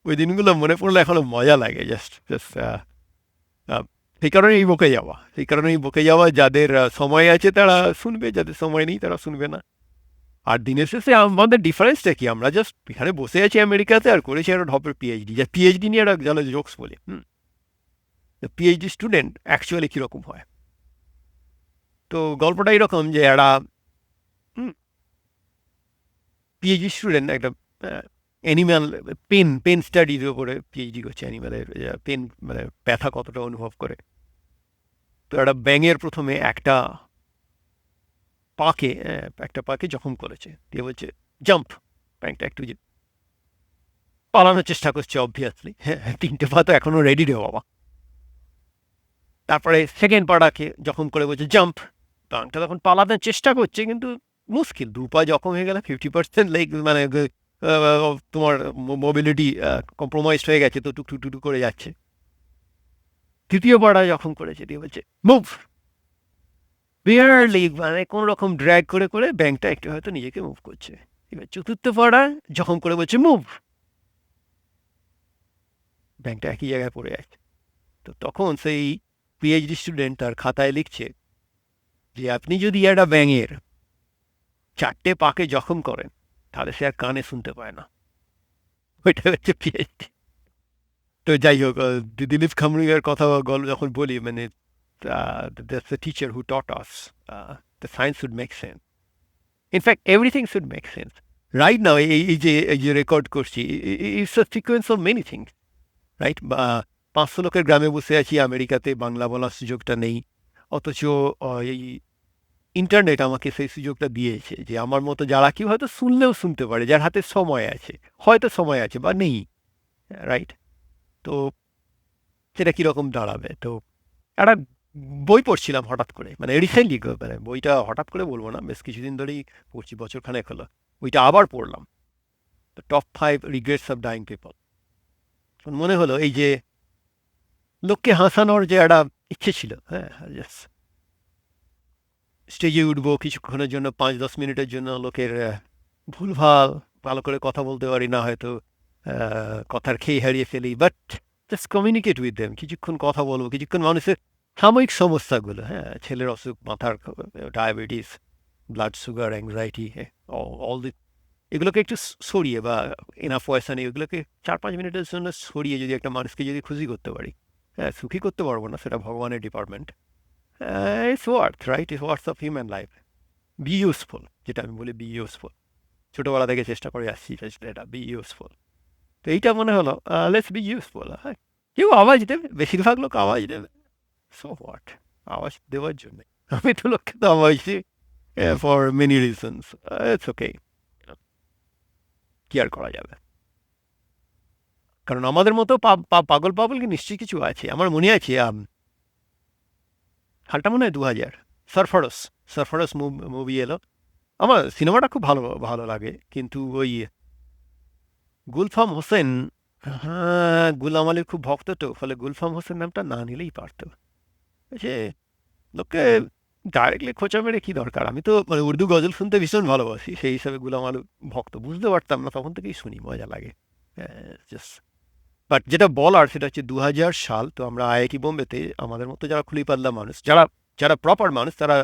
ওই দিনগুলো মনে পড়লে এখনো মজা লাগে, জাস্ট জাস্ট সেই কারণেই বকে যাওয়া, সেই কারণেই বকে যাওয়া, যাদের সময় আছে তারা শুনবে, যাদের সময় নেই তারা শুনবে না। আর দিনের শেষে আমাদের ডিফারেন্সটা কি, আমরা জাস্ট এখানে বসে আছি আমেরিকাতে আর করেছি একটা ঢপের পিএইচডি, যা পিএইচডি নিয়ে একটা জানো জোকস বলি। পিএইচডি স্টুডেন্ট অ্যাকচুয়ালি কীরকম হয়, তো গল্পটা এরকম যে একটা পিএইচডি স্টুডেন্ট একটা অ্যানিম্যাল পেন স্টাডির উপরে পিএইচডি করছে, অ্যানিম্যালের পেন মানে ব্যথা কতটা অনুভব করে। তো একটা ব্যাঙের প্রথমে একটা পাকে জখম করেছে, দিয়ে বলছে জাম্প, ব্যাংকটা একটু পালানোর চেষ্টা করছে অবভিয়াসলি, হ্যাঁ 3টে পা তো এখনো রেডি রে বাবা। তারপরে সেকেন্ড পাটাকে জখম করে বলছে জাম্প, ব্যাংকটা তখন পালানোর চেষ্টা করছে কিন্তু মুশকিল, 2 পা জখম হয়ে গেলে 50% লাইক মানে তোমার মোবিলিটি কম্প্রোমাইজড হয়ে গেছে, তো টুকটুক টুকটুক করে যাচ্ছে। তৃতীয় পাটা জখম করেছে, দিয়ে বলছে মুভ, বিয়ারলি মানে কোন রকম ড্র্যাগ করে করে ব্যাংকটা একটু হয়তো নিজেকে মুভ করছে। এবার চতুর্থ পাড়া যখন করে বলছে মুভ, ব্যাংকটা একই জায়গায় পড়ে আছে। তো তখন সেই পিএইচডি স্টুডেন্ট তার খাতায় লিখছে যে আপনি যদি একটা ব্যাঙের 4টে পাকে জখম করেন, তাহলে সে আর কানে শুনতে পায় না। ওইটা হচ্ছে পিএইচডি। তো যাই হোক, দিলীপ খামরুইয়ের কথা যখন বলি, মানে that's the teacher who taught us the science should make sense. In fact, everything should make sense. Right now, এই যে রেকর্ড করছি, it's a sequence of many things, right? বা 500 লোকের গ্রামে বসে আছি আমেরিকাতে, বাংলা বলার সুযোগটা নেই, অথচ এই ইন্টারনেট আমাকে সেই সুযোগটা দিয়েছে যে আমার মতো যারা কি হয়তো শুনলেও শুনতে পারে, যার হাতে সময় আছে, হয়তো সময় আছে বা নেই, রাইট? তো সেটা কীরকম দাঁড়াবে? তো একটা বই পড়ছিলাম হঠাৎ করে, মানে রিসেন্টলি, মানে বইটা হঠাৎ করে বলবো না, বেশ কিছুদিন ধরেই পড়ছি, বছরখানেক হলো। বইটা আবার পড়লাম, the top 5 regrets of dying people. মনে হলো এই যে লোককে হাসানোর যে একটা ইচ্ছে ছিল, হ্যাঁ, স্টেজে উঠবো কিছুক্ষণের জন্য, 5-10 মিনিটের জন্য, লোকের ভুলভাল ভালো করে কথা বলতে পারি না হয়তো, কথার খেয়ে হারিয়ে ফেলি, but just communicate with them, কিছুক্ষণ কথা বলবো, কিছুক্ষণ মানুষের সাময়িক সমস্যাগুলো, হ্যাঁ, ছেলের অসুখ, মাথার diabetes, blood sugar, anxiety, all the, এগুলোকে একটু সরিয়ে, বা এনাফ পয়সা নেই, এগুলোকে 4-5 মিনিটের জন্য সরিয়ে যদি একটা মানুষকে যদি খুশি করতে পারি, হ্যাঁ, সুখী করতে পারবো না, সেটা ভগবানের department, it's worth, right? It's worth of human life. Be useful, যেটা আমি বলি, বি ইউজফুল। ছোটোবেলা থেকে চেষ্টা করে আসছি এটা, বি ইউজফুল। তো এইটা মনে হলো, লেটস বি ইউজফুল। হ্যাঁ, কেউ আওয়াজ দেবে, বেশিরভাগ লোক আওয়াজ দেবে, সো হোয়াট, আওয়াজ দেওয়ার জন্য আমি তো লোককে তো আওয়াজ দিই for many reasons, it's okay, কি আর করা যাবে? কারণ আমাদের মতো পাগল কি নিশ্চয়ই কিছু আছে। আমার মনে আছে, হালটা মনে হয় 2000, সারফারস মুভি এলো, আমার সিনেমাটা খুব ভালো ভালো লাগে, কিন্তু ওই গুলফাম হোসেন, হ্যাঁ, গুলাম আলীর খুব ভক্ত, তো ফলে গুলফাম হোসেন নামটা না নিলেই পারত। সে লোককে ডাইরেক্টলি খোঁচা মেরে কী দরকার? আমি তো মানে উর্দু গজল শুনতে ভীষণ ভালোবাসি, সেই হিসাবে গুলাম আলু ভক্ত, বুঝতে পারতাম না, তখন থেকেই শুনি, মজা লাগে, জাস্ট। বাট যেটা বলার সেটা হচ্ছে 2000 সাল, তো আমরা আইআইটি বোম্বেতে, আমাদের মতো যারা খুলিপাল্লা মানুষ, যারা যারা প্রপার মানুষ, তারা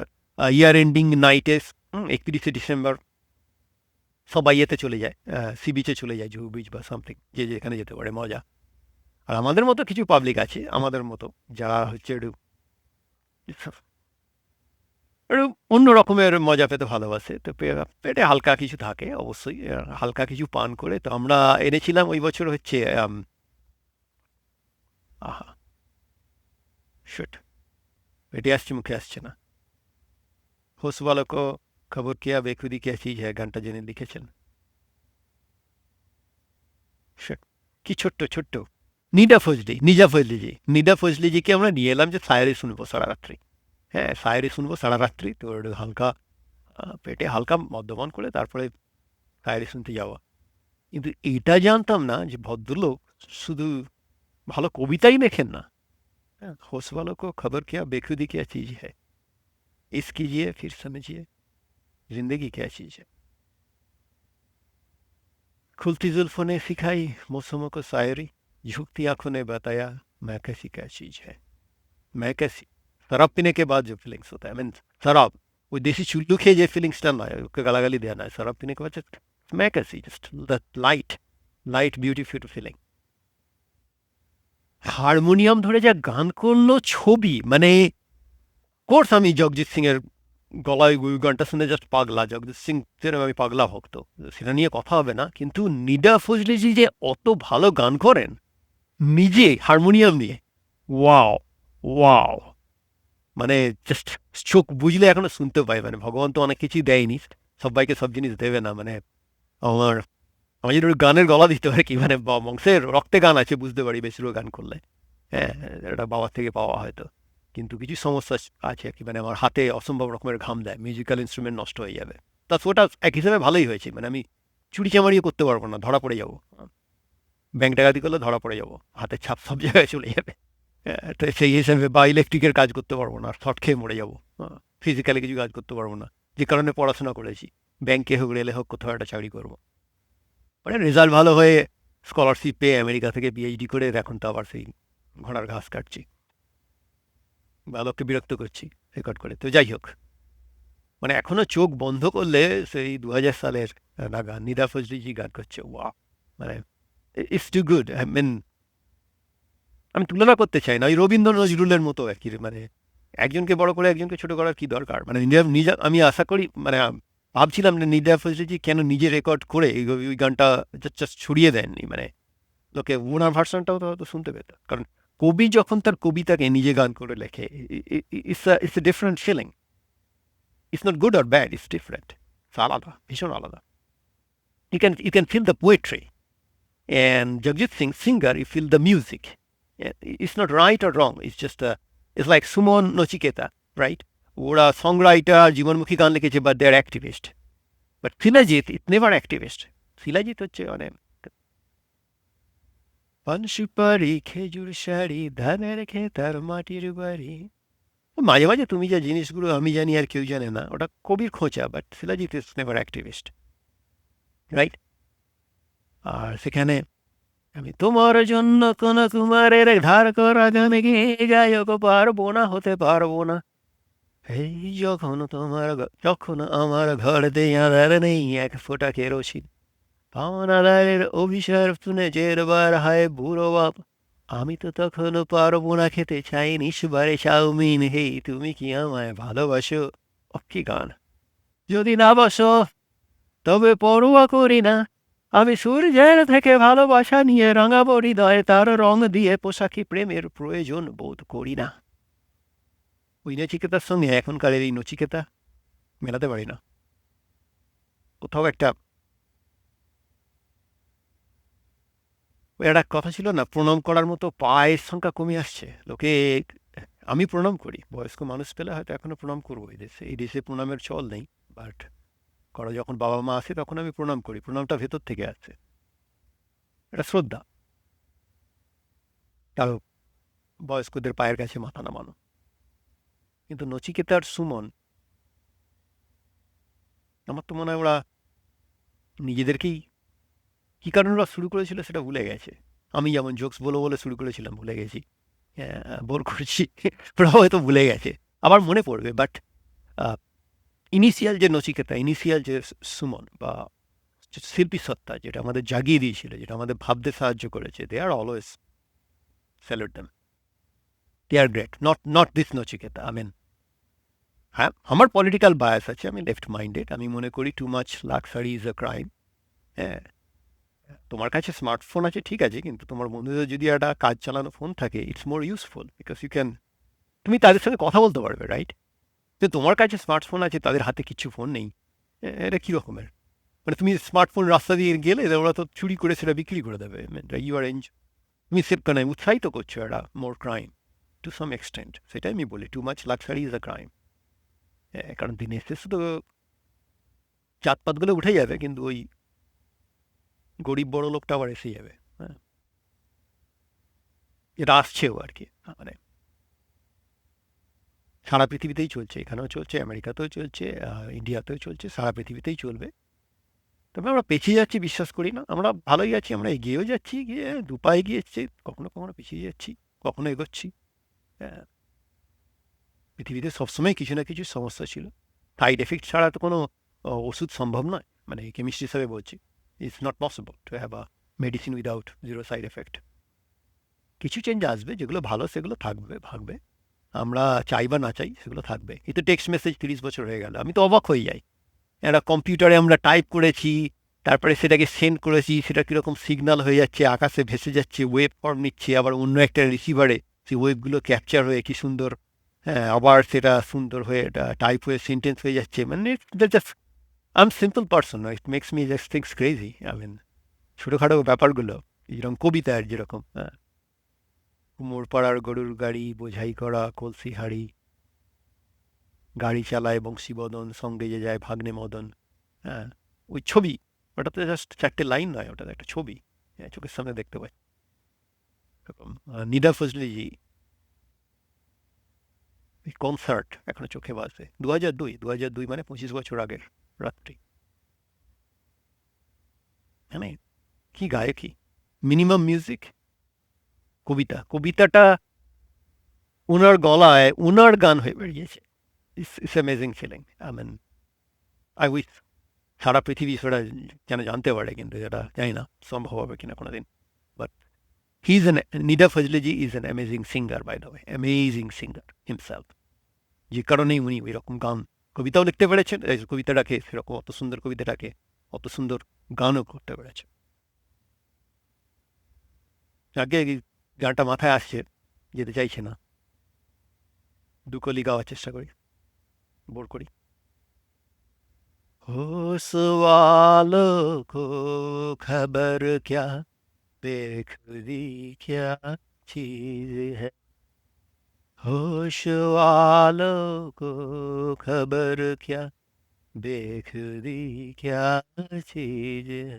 ইয়ার এন্ডিং নাইটে 31শে ডিসেম্বর সবাই ইয়েতে চলে যায়, সি বিচে চলে যায়, জুহু বিচ বা সামথিং, যে যেখানে যেতে পারে, মজা। আর আমাদের মতো কিছু পাবলিক আছে, আমাদের মতো যারা হচ্ছে একটু একটু অন্য রকমের মজা পেতে ভালোবাসে, তো পেটে হালকা কিছু থাকে অবশ্যই, হালকা কিছু পান করে। তো আমরা এনেছিলাম ওই বছর হচ্ছে, আহা, শিট, এটি আসছে, মুখে আসছে না। হোস वालों को खबर किया बेखुदी क्या चीज है, গানটা জেনে লিখেছেন। Shit, কি ছোট্ট ছোট্ট নিডা ফজলিজিকে আমরা নিয়ে এলাম যে শায়েরি শুনবো সারা রাত্রি। হ্যাঁ, শায়েরি শুনবো সারা রাত্রি, তো হালকা পেটে হালকা মদ্যপান করে তারপরে শায়েরি শুনতে যাওয়া। কিন্তু এটা জানতাম না যে ভদ্রলোক শুধু ভালো কবিতাই লেখেন না, হ্যাঁ, হোস वालों को खबर क्या बेखुदी क्या चीज है, इस कीजिए फिर समझिए जिंदगी क्या चीज है। खुलती जुल्फों ने सिखाई मौसमों को शायरी, झुकती आंखों ने बताया मैं कैसी क्या चीज है, मैं कैसी। शराब पीने के बाद जो फीलिंग्स होता है, मीन शराब, वो देसी चुल्लू के जो फीलिंग्सটা নয়, ওকে গালাগালি দেওয়া নয়, শরাব পিনে के बाद just मैं कैसी, just that light beautiful feeling। Harmonium ধরে যা গান করলো, ছবি, মানে কোর্স আমি জগজিৎ সিং এর গলায় ওই গানটা শুনে জাস্ট পাগলা, জগজিৎ সিং এর আমি পাগলা ভক্ত, সেটা নিয়ে কথা হবে না। কিন্তু নিডা ফজলিজি যে অত ভালো গান করেন নিজে হারমোনিয়াম নিয়ে, ওয়াও ওয়াও, মানে জাস্ট চোখ বুঝলে এখনো শুনতে পাই। মানে ভগবান তো অনেক কিছুই দেয়নি, সবাইকে সব জিনিস দেবে না। মানে আমার আমার যদি ওই গানের গলা দিতে পারে কি, মানে বংশের রক্তে গান আছে, বুঝতে পারি বেশিরভাগ গান করলে, হ্যাঁ, এটা বাবার থেকে পাওয়া হয়তো। কিন্তু কিছু সমস্যা আছে আর কি, মানে আমার হাতে অসম্ভব রকমের ঘাম দেয়, মিউজিক্যাল ইনস্ট্রুমেন্ট নষ্ট হয়ে যাবে। তা ওটা এক হিসাবে ভালোই হয়েছে, মানে আমি চুরি চামারিও করতে পারবো না, ধরা পড়ে যাবো, ব্যাংক ডাকাতি করলে ধরা পড়ে যাবো, হাতের ছাপ সব জায়গায় চলে যাবে। তো সেই হিসাবে, বা ইলেকট্রিকের কাজ করতে পারবো না, শর্ট খেয়ে মরে যাবো, ফিজিক্যালি কিছু কাজ করতে পারবো না, যে কারণে পড়াশোনা করেছি, ব্যাংকে হোক, রেলে হোক, কোথাও একটা চাকরি করবো। মানে রেজাল্ট ভালো হয়ে স্কলারশিপ পেয়ে আমেরিকা থেকে পিএইচডি করে এখন তো আবার সেই ঘোড়ার ঘাস কাটছি, বা লোককে বিরক্ত করছি রেকর্ড করে। তো যাই হোক, মানে এখনো চোখ বন্ধ করলে সেই 2000 সালের গান নিদা ফজলিজি গান করছে, ওয়া, মানে it's too good. I mean আমি তুলনা করতে চাই না, ওই রবীন্দ্র নজরুলের মতো আর কি, মানে একজনকে বড় করে একজনকে ছোট করার কি দরকার, মানে নিজে আমি আশা করি, মানে ভাবছিলাম যে নিদা ফজলিজি কেন নিজে রেকর্ড করে ওই গানটা জাস্ট ছড়িয়ে দেননি, মানে লোকে ওনার ভার্সনটাও তো হয়তো শুনতে পেত, কারণ কবি যখন তার কবিতাকে নিজে গান করে লেখে, it's a different feeling. It's not good or bad, it's different, আলাদা, ভীষণ আলাদা। You can feel the poetry, and Jagjit Singh singer, you feel the music. It's not right or wrong, it's like Sumon Nochiketa, right? ওরা সং রাইটার, জীবনমুখী গান লিখেছে, but they are activist. But Shilajit it never activist. Shilajit হচ্ছে মানে পান সুপারি খেজুর শাড়ি ধানের খেতার মাটির বাড়ি। মাঝে মাঝে তুমি যা জিনিসগুলো আমি জানি আর কেউ জানে না, ওটা কবির খোঁচা, but Shilajit is never activist, right? আর সেখানে আমি তোমার জন্য কোন কুমারের ধার করা গান গেয়ে গায়ক পারবো না, হতে পারবো না। এই যখন আমার ঘর দিয়ে আধার নেই এক ফোঁটা কেরোসিন, পাওনাদারের অভিশাপ শুনে জেরবার হায় বুড়ো বাপ, আমি তো তখনও পারবো না খেতে চাইনিস বারে চাউমিন, হেই তুমি কি আমায় ভালোবাসো। কি গান! যদি না বাসো তবে পরোয়া করি না, আমি সূর্যের থেকে ভালোবাসা নিয়ে রাঙাবো হৃদয়ে, তার রং দিয়ে পোশাকি প্রেমের প্রয়োজন বোধ করি না। ওই নচিকেতার সঙ্গে এখনকারের এই নচিকেতা মেলাতে পারি না। কোথাও একটা একটা কথা ছিল না, প্রণাম করার মতো পায়ের সংখ্যা কমে আসছে। লোকে, আমি প্রণাম করি, বয়স্ক মানুষ পেলে হয়তো এখনো প্রণাম করবো। এই দেশে প্রণামের চল নেই, বাট কারো যখন বাবা মা আসে তখন আমি প্রণাম করি। প্রণামটা ভেতর থেকে আসছে, এটা শ্রদ্ধা, কারো বয়স্কদের পায়ের কাছে মাথা নামানো। কিন্তু নচিকেতার সুমন, আমার তো মনে হয় ওরা নিজেদেরকেই, কী কারণে ওরা শুরু করেছিল সেটা ভুলে গেছে। আমি যেমন জোকস বলে বলে শুরু করেছিলাম, ভুলে গেছি, বোর করছি, ওরা হয়তো ভুলে গেছে, আবার মনে পড়বে। বাট ইনিশিয়াল যে নচিকেতা, ইনিশিয়াল যে সুমন বা শিল্পী সত্তা, যেটা আমাদের জাগিয়ে দিয়েছিল, যেটা আমাদের ভাবতে সাহায্য করেছে, they are always salute them, they are great, not this Nachiketa. I mean, হ্যাঁ, আমার পলিটিক্যাল বায়াস আছে, আমি লেফট মাইন্ডেড, আমি মনে করি too much luxury is a crime. হ্যাঁ, তোমার কাছে স্মার্টফোন আছে ঠিক আছে, কিন্তু তোমার বন্ধুদের যদি একটা কাজ চালানো ফোন থাকে, ইটস মোর ইউজফুল, বিকজ তুমি তাদের সঙ্গে কথা বলতে পারবে, রাইট? যে তোমার কাছে স্মার্টফোন আছে, তাদের হাতে কিছু ফোন নেই, এটা কী রকমের? মানে তুমি স্মার্টফোন রাস্তা দিয়ে গেলে ওরা তো চুরি করে সেটা বিক্রি করে দেবে। ইউ আর তুমি সেটা উৎসাহিত করছো একটা মোর ক্রাইম টু সাম এক্সটেন্ট। সেটাই আমি বলি, too much luxury is a crime. কারণ দিনের শেষে তো জাতপাতগুলো উঠে যাবে, কিন্তু ওই গরিব বড় লোকটা আবার এসে যাবে। হ্যাঁ, এটা আসছেও আর কি, মানে সারা পৃথিবীতেই চলছে, এখানেও চলছে, আমেরিকাতেও চলছে, ইন্ডিয়াতেও চলছে, সারা পৃথিবীতেই চলবে। তবে আমরা পেছিয়ে যাচ্ছি বিশ্বাস করি না, আমরা ভালোই আছি, আমরা এগিয়েও যাচ্ছি, গিয়ে দুপায়ে গিয়েছে, কখনো কখনো পিছিয়ে যাচ্ছি, কখনো এগোচ্ছি। পৃথিবীতে সবসময় কিছু না কিছু সমস্যা ছিল, সাইড এফেক্ট ছাড়া তো কোনো ওষুধ সম্ভব নয়, মানে কেমিস্ট্রি হিসাবে বলছি, it's not possible to have a medicine without zero side effect. কিছু চেঞ্জ আসবে, যেগুলো ভালো সেগুলো থাকবে, ভাগবে, আমরা চাই বা না চাই সেগুলো থাকবে। এই তো টেক্সট মেসেজ 30 বছর হয়ে গেল, আমি তো অবাক হয়ে যাই। একটা কম্পিউটারে আমরা টাইপ করেছি, তারপরে সেটাকে সেন্ড করেছি, সেটা কীরকম সিগন্যাল হয়ে যাচ্ছে, আকাশে ভেসে যাচ্ছে, ওয়েব ফর্ম নিচ্ছে, আবার অন্য একটা রিসিভারে সেই ওয়েবগুলো ক্যাপচার হয়ে কী সুন্দর, হ্যাঁ, আবার সেটা সুন্দর হয়ে এটা টাইপ হয়ে সেন্টেন্স হয়ে যাচ্ছে। মানে just I am simple person, it makes me just things crazy. I mean ছোটোখাটো ব্যাপারগুলো, যেরকম কবিতার যেরকম, হ্যাঁ, কুমোর পাড়ার গরুর গাড়ি বোঝাই করা কলসি হাড়ি, গাড়ি চালায় বংশীবদন, সঙ্গে যে যায় ভাগ্নে মদন। হ্যাঁ, ওই ছবি, ওটাতে জাস্ট 4টে লাইন নয়, ওটাতে একটা ছবি, হ্যাঁ, চোখের সামনে দেখতে পাই। নিদা ফজলিজি কনসার্ট এখনো চোখে বাজে, 2002 মানে 25 বছর আগের রাত্রি। মানে কি গায়কি, মিনিমাম মিউজিক, কবিতাটা ওনার গলায় ওনার গান হয়ে বেরিয়েছে। It's amazing feeling. I mean I wish সারা পৃথিবী সেটা যেন জানতে পারে, কিন্তু এটা জানি না সম্ভব হবে কিনা কোনোদিন। But he is Nida Fazliji is an amazing singer, by the way, amazing singer himself. যে কারণেই উনি ওই রকম গান, কবিতাও লিখতে পেরেছেন, কবিতাটাকে সেরকম অত সুন্দর কবিতাটাকে অত সুন্দর গানও করতে পেরেছে। আগে এই গানটা মাথায় আসছে, যেতে চাইছে না, দুকলি গাওয়ার চেষ্টা করি, বোর করি। होश वालों को खबर क्या, बेखुदी क्या चीज है। होश वालों को खबर क्या, बेखुदी क्या चीज है।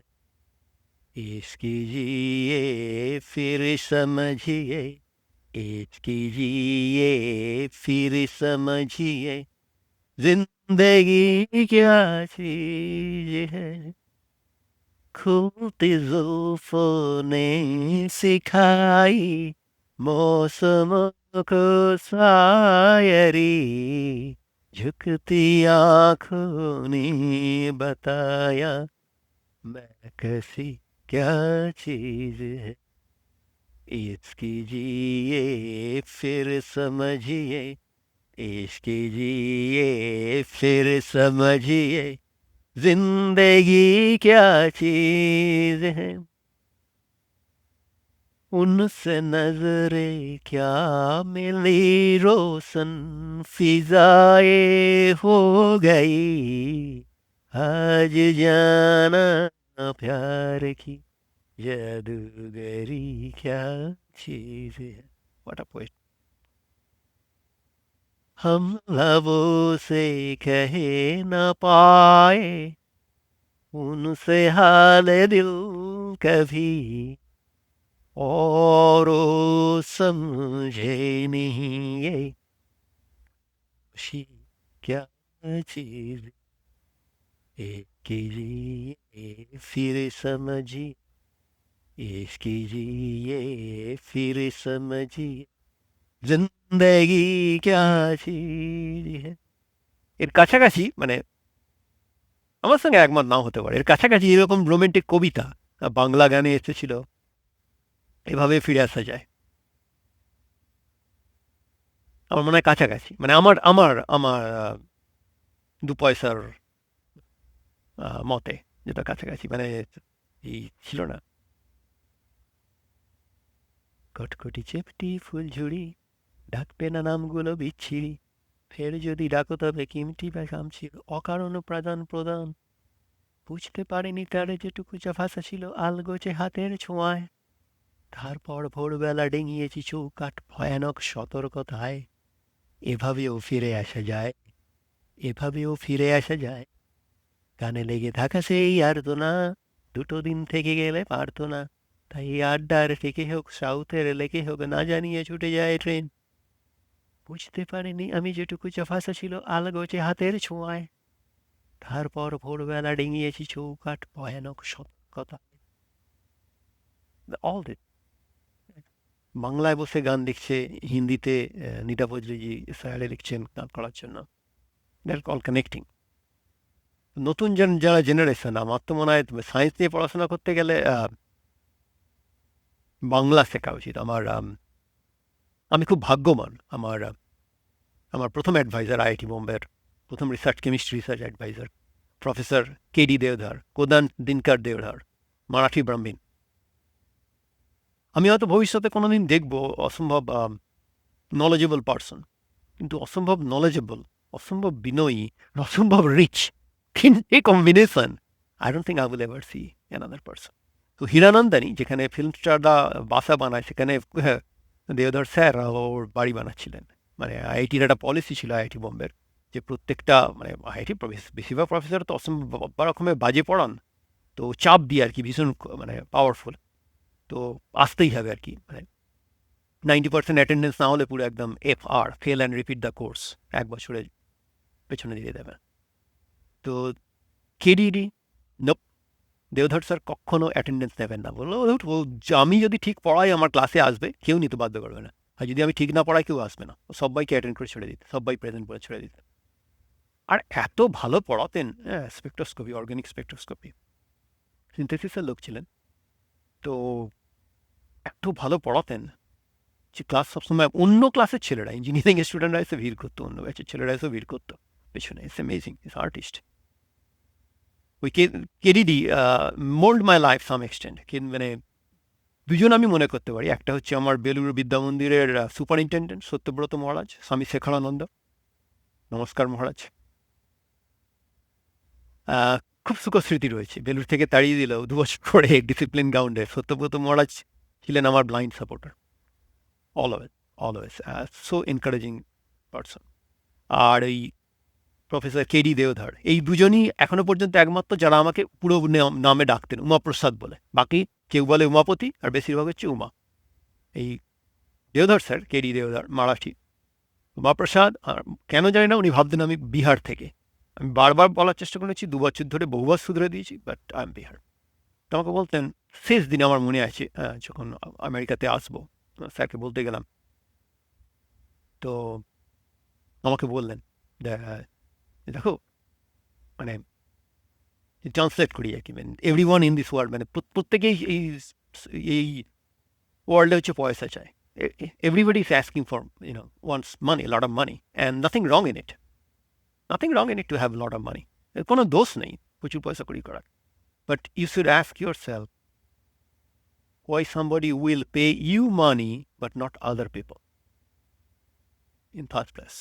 इश्क कीजिए फिर समझिए, इश्क कीजिए फिर समझिए, जिंदगी क्या चीज है। खूबती जुल्फों ने सिखाई मौसमों को शायरी, झुकती आंखों ने बताया मैं कैसी क्या चीज है। इश्क कीजिए फिर समझिए, इश्क कीजिए फिर समझिए, जिंदगी क्या चीज है। उनसे नजरे क्या मिली रोशन, फिजाए हो गई आज जाना प्यार की जादूगरी क्या चीज है। What a poet. हम लबों से कहे न पाए उनसे हाल दिल कभी, और वो समझे नहीं ये खुशी क्या चीज। एक कीजिए फिर समझिए, इश्क कीजिए फिर समझिए, जिंदगी क्या चीज है। এর কাছাকাছি, মানে আমার সঙ্গে একমত নাও হতে পারে, এর কাছাকাছি এরকম রোমান্টিক কবিতা বাংলা গানে এসেছিল, এভাবে ফিরে আসা যায়। আমার মনে হয় কাছাকাছি, মানে আমার আমার আমার দু পয়সার মতে যেটা কাছাকাছি, মানে এই ছিল না, কটকটি চেপটি ফুলঝুড়ি, ডাকবে না নামগুলো বিচ্ছিরি, ফের যদি ডাকো তবে কিমটি বা কামছিল, অকারণ প্রাদান প্রদান, বুঝতে পারেনি তার যেটুকু যা ভাষা ছিল আলগোচে হাতের ছোঁয়ায়, তারপর ভোরবেলা ডেঙিয়েছি চৌকাঠ ভয়ানক সতর্কতায়, এভাবেও ফিরে আসা যায়, এভাবেও ফিরে আসা যায়। গানে লেগে থাকা সেই আর্তনা, দুটো দিন থেকে গেলে পারতো না, তাই আড্ডার থেকে হোক সাউথের লেকে হোক না জানিয়ে ছুটে যায় ট্রেন, বুঝতে পারিনি আমি যেটুকু যা ভাষা ছিল আলগোচে হাতের ছোঁয়ায়, তারপর ভোরবেলা ডেঙিয়েছি চৌকাঠ ভয়ানক সতর্কতা। অল দিট বাংলায় বসে গান লিখছে, হিন্দিতে নিডা ফজলিজি সায়ারে লিখছেন গান করার জন্য। That all connecting. নতুন যারা জেনারেশন, আমার তো মনে হয় সায়েন্স নিয়ে পড়াশোনা করতে গেলে বাংলা শেখা উচিত। আমি খুব ভাগ্যবান, আমার প্রথম অ্যাডভাইজার আইআইটি বোম্বের প্রথম research chemistry research advisor professor KD Deodhar, Kodan Dinkar Deodhar, Marathi Brahmin. আমি হয়তো ভবিষ্যতে কোনোদিন দেখব অসম্ভব নলেজেবল পার্সন, কিন্তু অসম্ভব নলেজেবল, অসম্ভব বিনয়ী, অসম্ভব রিচ, এই combination I don't think I will ever C another person. তো হীরানন্দানী যেখানে ফিল্ম স্টাররা বাসা বানায়, সেখানে দেওধর স্যার ওর বাড়ি বানাচ্ছিলেন। মানে আইআইটির একটা পলিসি ছিল আইআইটি বোম্বের, যে প্রত্যেকটা, মানে আইআইটি বেশিরভাগ প্রফেসর তো অসম্ভব রকমের বাজে পড়ান, তো চাপ দিয়ে আর কি, ভীষণ মানে পাওয়ারফুল, তো আসতেই হবে আর কি, মানে 90% অ্যাটেন্ডেন্স না হলে পুরো একদম FR, fail and repeat the course, 1 বছরের পেছনে দিয়ে দেবে। তো কেডিডি নোপ, দেওধর স্যার কখনো অ্যাটেন্ডেন্স নেবেন না, বললো আমি যদি ঠিক পড়াই আমার ক্লাসে আসবে, কেউ নিতে বাধ্য করবে না, আর যদি আমি ঠিক না পড়াই কেউ আসবে না, সবাইকে অ্যাটেন্ড করে ছেড়ে দিতে, সবাই প্রেজেন্ট করে ছেড়ে দিতে। আর এত ভালো পড়াতেন, স্পেকট্রোস্কোপি, অর্গানিক স্পেকট্রোস্কোপি, সিনথেসিসের লোক ছিলেন। তো এত ভালো পড়াতেন যে ক্লাস সবসময় অন্য ক্লাসের ছেলেরা, ইঞ্জিনিয়ারিং স্টুডেন্টরা এসে ভিড় করতো, অন্য ব্যাচের ছেলেরা এসে ভিড় করতো পেছনে। It's amazing, it's artist. ওই KDD mould my life some extent. মানে দুজন আমি মনে করতে পারি। একটা হচ্ছে আমার বেলুড় বিদ্যা মন্দিরের সুপারিনটেন্ডেন্ট সত্যব্রত মহারাজ, স্বামী শেখরানন্দ, নমস্কার মহারাজ। খুব সুখস্মৃতি রয়েছে। বেলুড় থেকে তাড়িয়ে দিলেও 2 বছর পরে ডিসিপ্লিন গ্রাউন্ডে সত্যব্রত মহারাজ ছিলেন আমার blind supporter, always always, so encouraging person. আর এই প্রফেসর কেডি দেওধর, এই দুজনই এখনো পর্যন্ত একমাত্র যারা আমাকে পুরো নামে ডাকতেন, উমাপ্রসাদ বলে। বাকি কেউ বলে উমাপতি, আর বেশিরভাগ হচ্ছে উমা। এই দেওধর স্যার, কেডি দেওধর, মারাঠি। উমাপ্রসাদ, আর কেন জানি না উনি ভাবতেন আমি বিহার থেকে। আমি বারবার বলার চেষ্টা করেছি, 2 বছর ধরে বহুবার শুধরে দিয়েছি, বাট আই এম বিহার। তো আমাকে বলতেন, শেষ দিন আমার মনে আছে যখন আমেরিকাতে আসবো, স্যারকে বলতে গেলাম, তো আমাকে বললেন দেখো, মানে ট্রান্সলেট করি আর কি, মানে every one in this world, মানে প্রত্যেকেই এই ওয়ার্ল্ডে হচ্ছে পয়সা চায়। Everybody is asking for wants money, lot of money, and nothing wrong in it, nothing wrong in it to have lot of money. এর কোনো দোষ নেই প্রচুর পয়সা করি করার। But you should ask yourself, why somebody will pay you money but not other people in first place?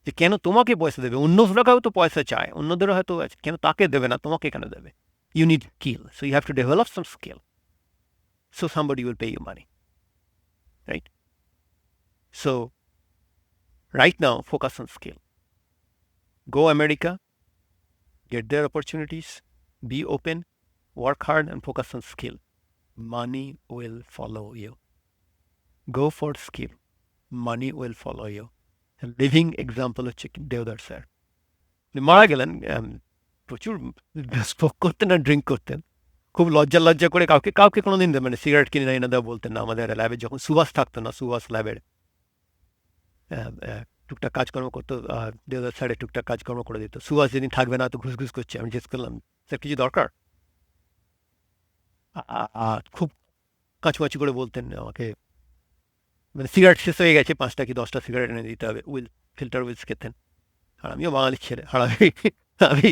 যে কেন তোমাকে পয়সা দেবে? অন্যরাও তো পয়সা চায়, অন্যদের হয়তো কেন তাকে দেবে না, তোমাকে কেন দেবে? You need skill, so you have to develop some skill, so somebody will pay you money, right? So right now focus on skill. Go America, get their opportunities, be open, work hard and focus on skill. Money will follow you. Go for skill, money will follow you. Living example হচ্ছে দেওদার স্যার। মারা গেলেন, প্রচুর স্মোক করতেন আর ড্রিঙ্ক করতেন। খুব লজ্জা করে কাউকে কোনোদিন মানে সিগারেট কিনে এনে দেওয়া বলতেন না। আমাদের ল্যাবে যখন সুভাষ থাকতো না, সুভাষ ল্যাবের টুকটাক কাজকর্ম করতো, দেওদার স্যারের টুকটাক কাজকর্ম করে দিত। সুভাষ যেদিন থাকবে না তো ঘুষ করছে, আমি জিজ্ঞেস করলাম, স্যার কিছু দরকার? খুব কাছুমাছু করে বলতেন আমাকে, মানে সিগারেট শেষ হয়ে গেছে, 5টা কি 10টা সিগারেট এনে দিতে হবে, ফিল্টার উইলস খেতেন। আর আমিও বাঙালি ছেলে, আর আমি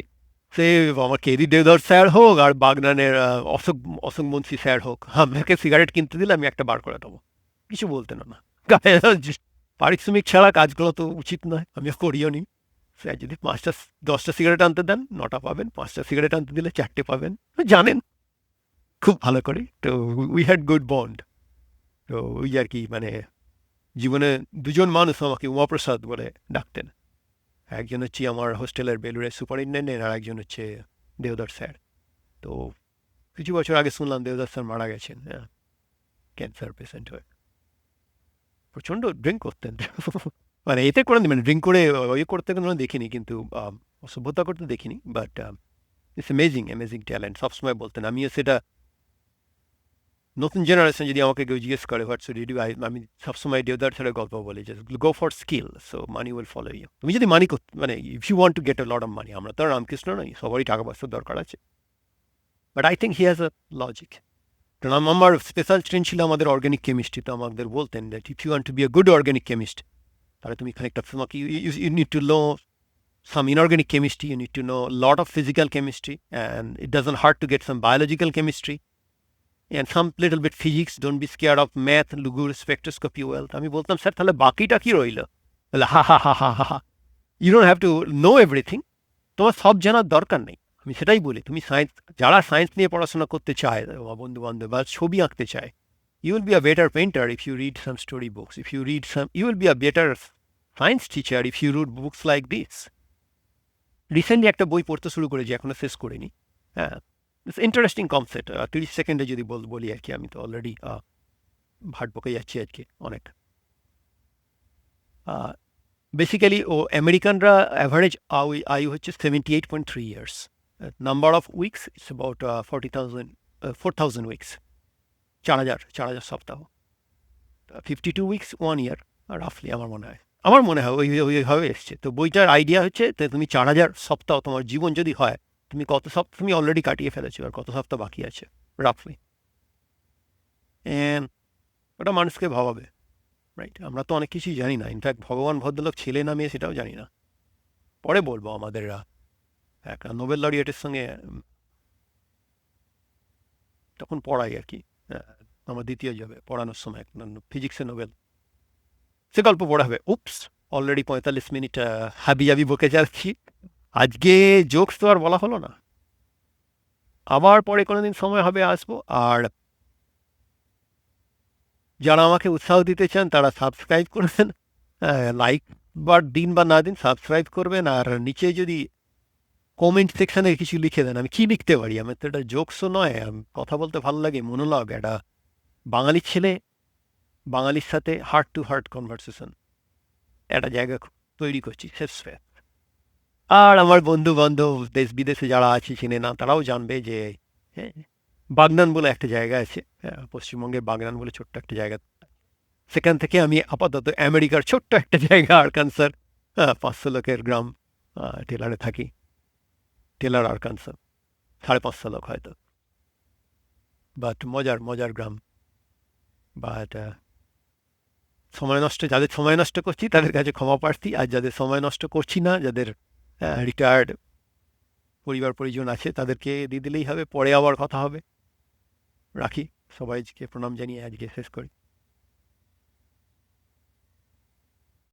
সে আমার কেডি দেওধর স্যার হোক আর বাগনানের অশোক মুন্সি স্যার হোক, আমাকে সিগারেট কিনতে দিলে আমি একটা বার করে দেবো, কিছু বলতেন না। পারিশ্রমিক ছাড়া কাজগুলো তো উচিত নয়, আমিও করিও নি। স্যার যদি 5টা 10টা সিগারেট আনতে দেন, 9টা পাবেন, 5টা সিগারেট আনতে দিলে 4টে পাবেন, জানেন খুব ভালো করে। তো উই হ্যাড গুড বন্ড। তো ওই আর কি, মানে জীবনে দুজন মানুষ আমাকে উমাপ্রসাদ বলে ডাকতেন। একজন হচ্ছে আমার হোস্টেলের বেলুড়ের সুপারিনটেন্ডেন্ট, আর একজন হচ্ছে দেওদার স্যার। তো কিছু বছর আগে শুনলাম দেওদার স্যার মারা গেছেন, ক্যান্সার পেশেন্ট হয়ে। প্রচণ্ড ড্রিঙ্ক করতেন, মানে এতে করে মানে ড্রিঙ্ক করে ইয়ে করতে কোনো দেখিনি, কিন্তু অসভ্যতা করতে দেখিনি। বাট ইটস অ্যামেজিং ট্যালেন্ট, সবসময় বলতেন। আমিও সেটা, নতুন জেনারেশন যদি আমাকে কেউ জিজ্ঞেস করে হোয়াটস রিডিউ, আমি সবসময় দেওদার স্যারের গল্প বলি যে go for skill, so money will follow you. তুমি যদি মানি মানে if you want to get a lot of money, আমরা তো রামকৃষ্ণ নই, সবারই টাকা পয়সার দরকার আছে। But I think he has a logic. কারণ আমার স্পেশাল ট্রেন ছিল আমাদের অর্গ্যানিক কেমিস্ট্রি, তো আমাদের বলতেন that if you want to be a good organic chemist, তাহলে তুমি খানিকটা তোমাকে you need to know some inorganic chemistry, you need to know a lot of physical chemistry, and it doesn't hurt to get some biological chemistry and some little bit physics. Don't be scared of math, Lugur, spectroscopy. Well, আমি বলতাম স্যার তাহলে বাকিটা কি রইল? বলে হা, you don't have to know everything, তোমার সব জানার দরকার নেই। আমি সেটাই বলি, তুমি সায়েন্স, যারা সায়েন্স নিয়ে পড়াশোনা করতে চায়, বন্ধু বান্ধব বা ছবি আঁকতে চায়, you will be a better painter if you read some story books. If you read some, you will be a better science teacher if you read books like this. Recently একটা বই পড়তে শুরু করেছি, এখনো শেষ করিনি। হ্যাঁ, ইন্টারেস্টিং কনসেপ্ট। 30 সেকেন্ডে যদি বলি আর কি, আমি তো অলরেডি ভাট বকে যাচ্ছি আজকে অনেক। বেসিক্যালি আমেরিকানরা অ্যাভারেজ আয়ু হচ্ছে 78.3 years. Number of weeks it's about 4,000 weeks, 4,000 সপ্তাহ। 52 উইকস 1 ইয়ার রাফলি আমার মনে হয়। আমার মনে হয় ওইভাবে এসছে। তো বইটার আইডিয়া হচ্ছে যে তুমি 4000 সপ্তাহ তোমার জীবন যদি হয়, তুমি কত সপ্তাহ তুমি অলরেডি কাটিয়ে ফেলেছো আর কত সপ্তাহ বাকি আছে রাফলি। অ্যান্ড ওটা মানুষকে ভাবাবে, রাইট? আমরা তো অনেক কিছুই জানি না, ইনফ্যাক্ট ভগবান ভদ্রলোক ছেলে না মেয়ে সেটাও জানি না। পরে বলবো আমাদের একটা নোবেল লরিয়েটের সঙ্গে তখন পড়াই আর কি, আমার দ্বিতীয় যাবে পড়ানোর সময় ফিজিক্সে নোবেল, সে গল্প পড়া হবে। উপস, অলরেডি 45 মিনিট হাবি জাবি বকে যাচ্ছি। আজকে জোকস তো আর বলা হলো না, আবার পরে কোনোদিন সময় হবে আসবো। আর যারা আমাকে উৎসাহ দিতে চান তারা সাবস্ক্রাইব করবেন, লাইক বা দিন বা না দিন সাবস্ক্রাইব করবেন। আর নিচে যদি কমেন্ট সেকশানে কিছু লিখে দেন, আমি কী লিখতে পারি? আমার তো এটা জোকসও নয়, কথা বলতে ভালো লাগে, মনোলগ, একটা বাঙালির ছেলে বাঙালির সাথে হার্ট টু হার্ট কনভারসেশন, একটা জায়গা তৈরি করছি, শেষ। আর আমার বন্ধু বান্ধব দেশ বিদেশে যারা আছে চিনে না তারাও জানবে যে হ্যাঁ, বাগনান বলে একটা জায়গা আছে, পশ্চিমবঙ্গের বাগনান বলে ছোট্ট একটা জায়গা, সেখান থেকে আমি আপাতত আমেরিকার ছোট্ট একটা জায়গা আরকানসার, 500 লোকের গ্রাম, টেলারে থাকি, টেলার আরকানসার, 550 লোক হয়তো, বাট মজার মজার গ্রাম। বাট যাদের সময় নষ্ট করছি তাদের কাছে ক্ষমা প্রার্থী, আর যাদের সময় নষ্ট করছি না, যাদের রিটায়ার্ড পরিবার পরিজন আছে তাদেরকে দিয়ে দিলেই হবে, পরে আবার কথা হবে। রাখি, সবাইকে প্রণাম জানিয়ে আজকে শেষ করি।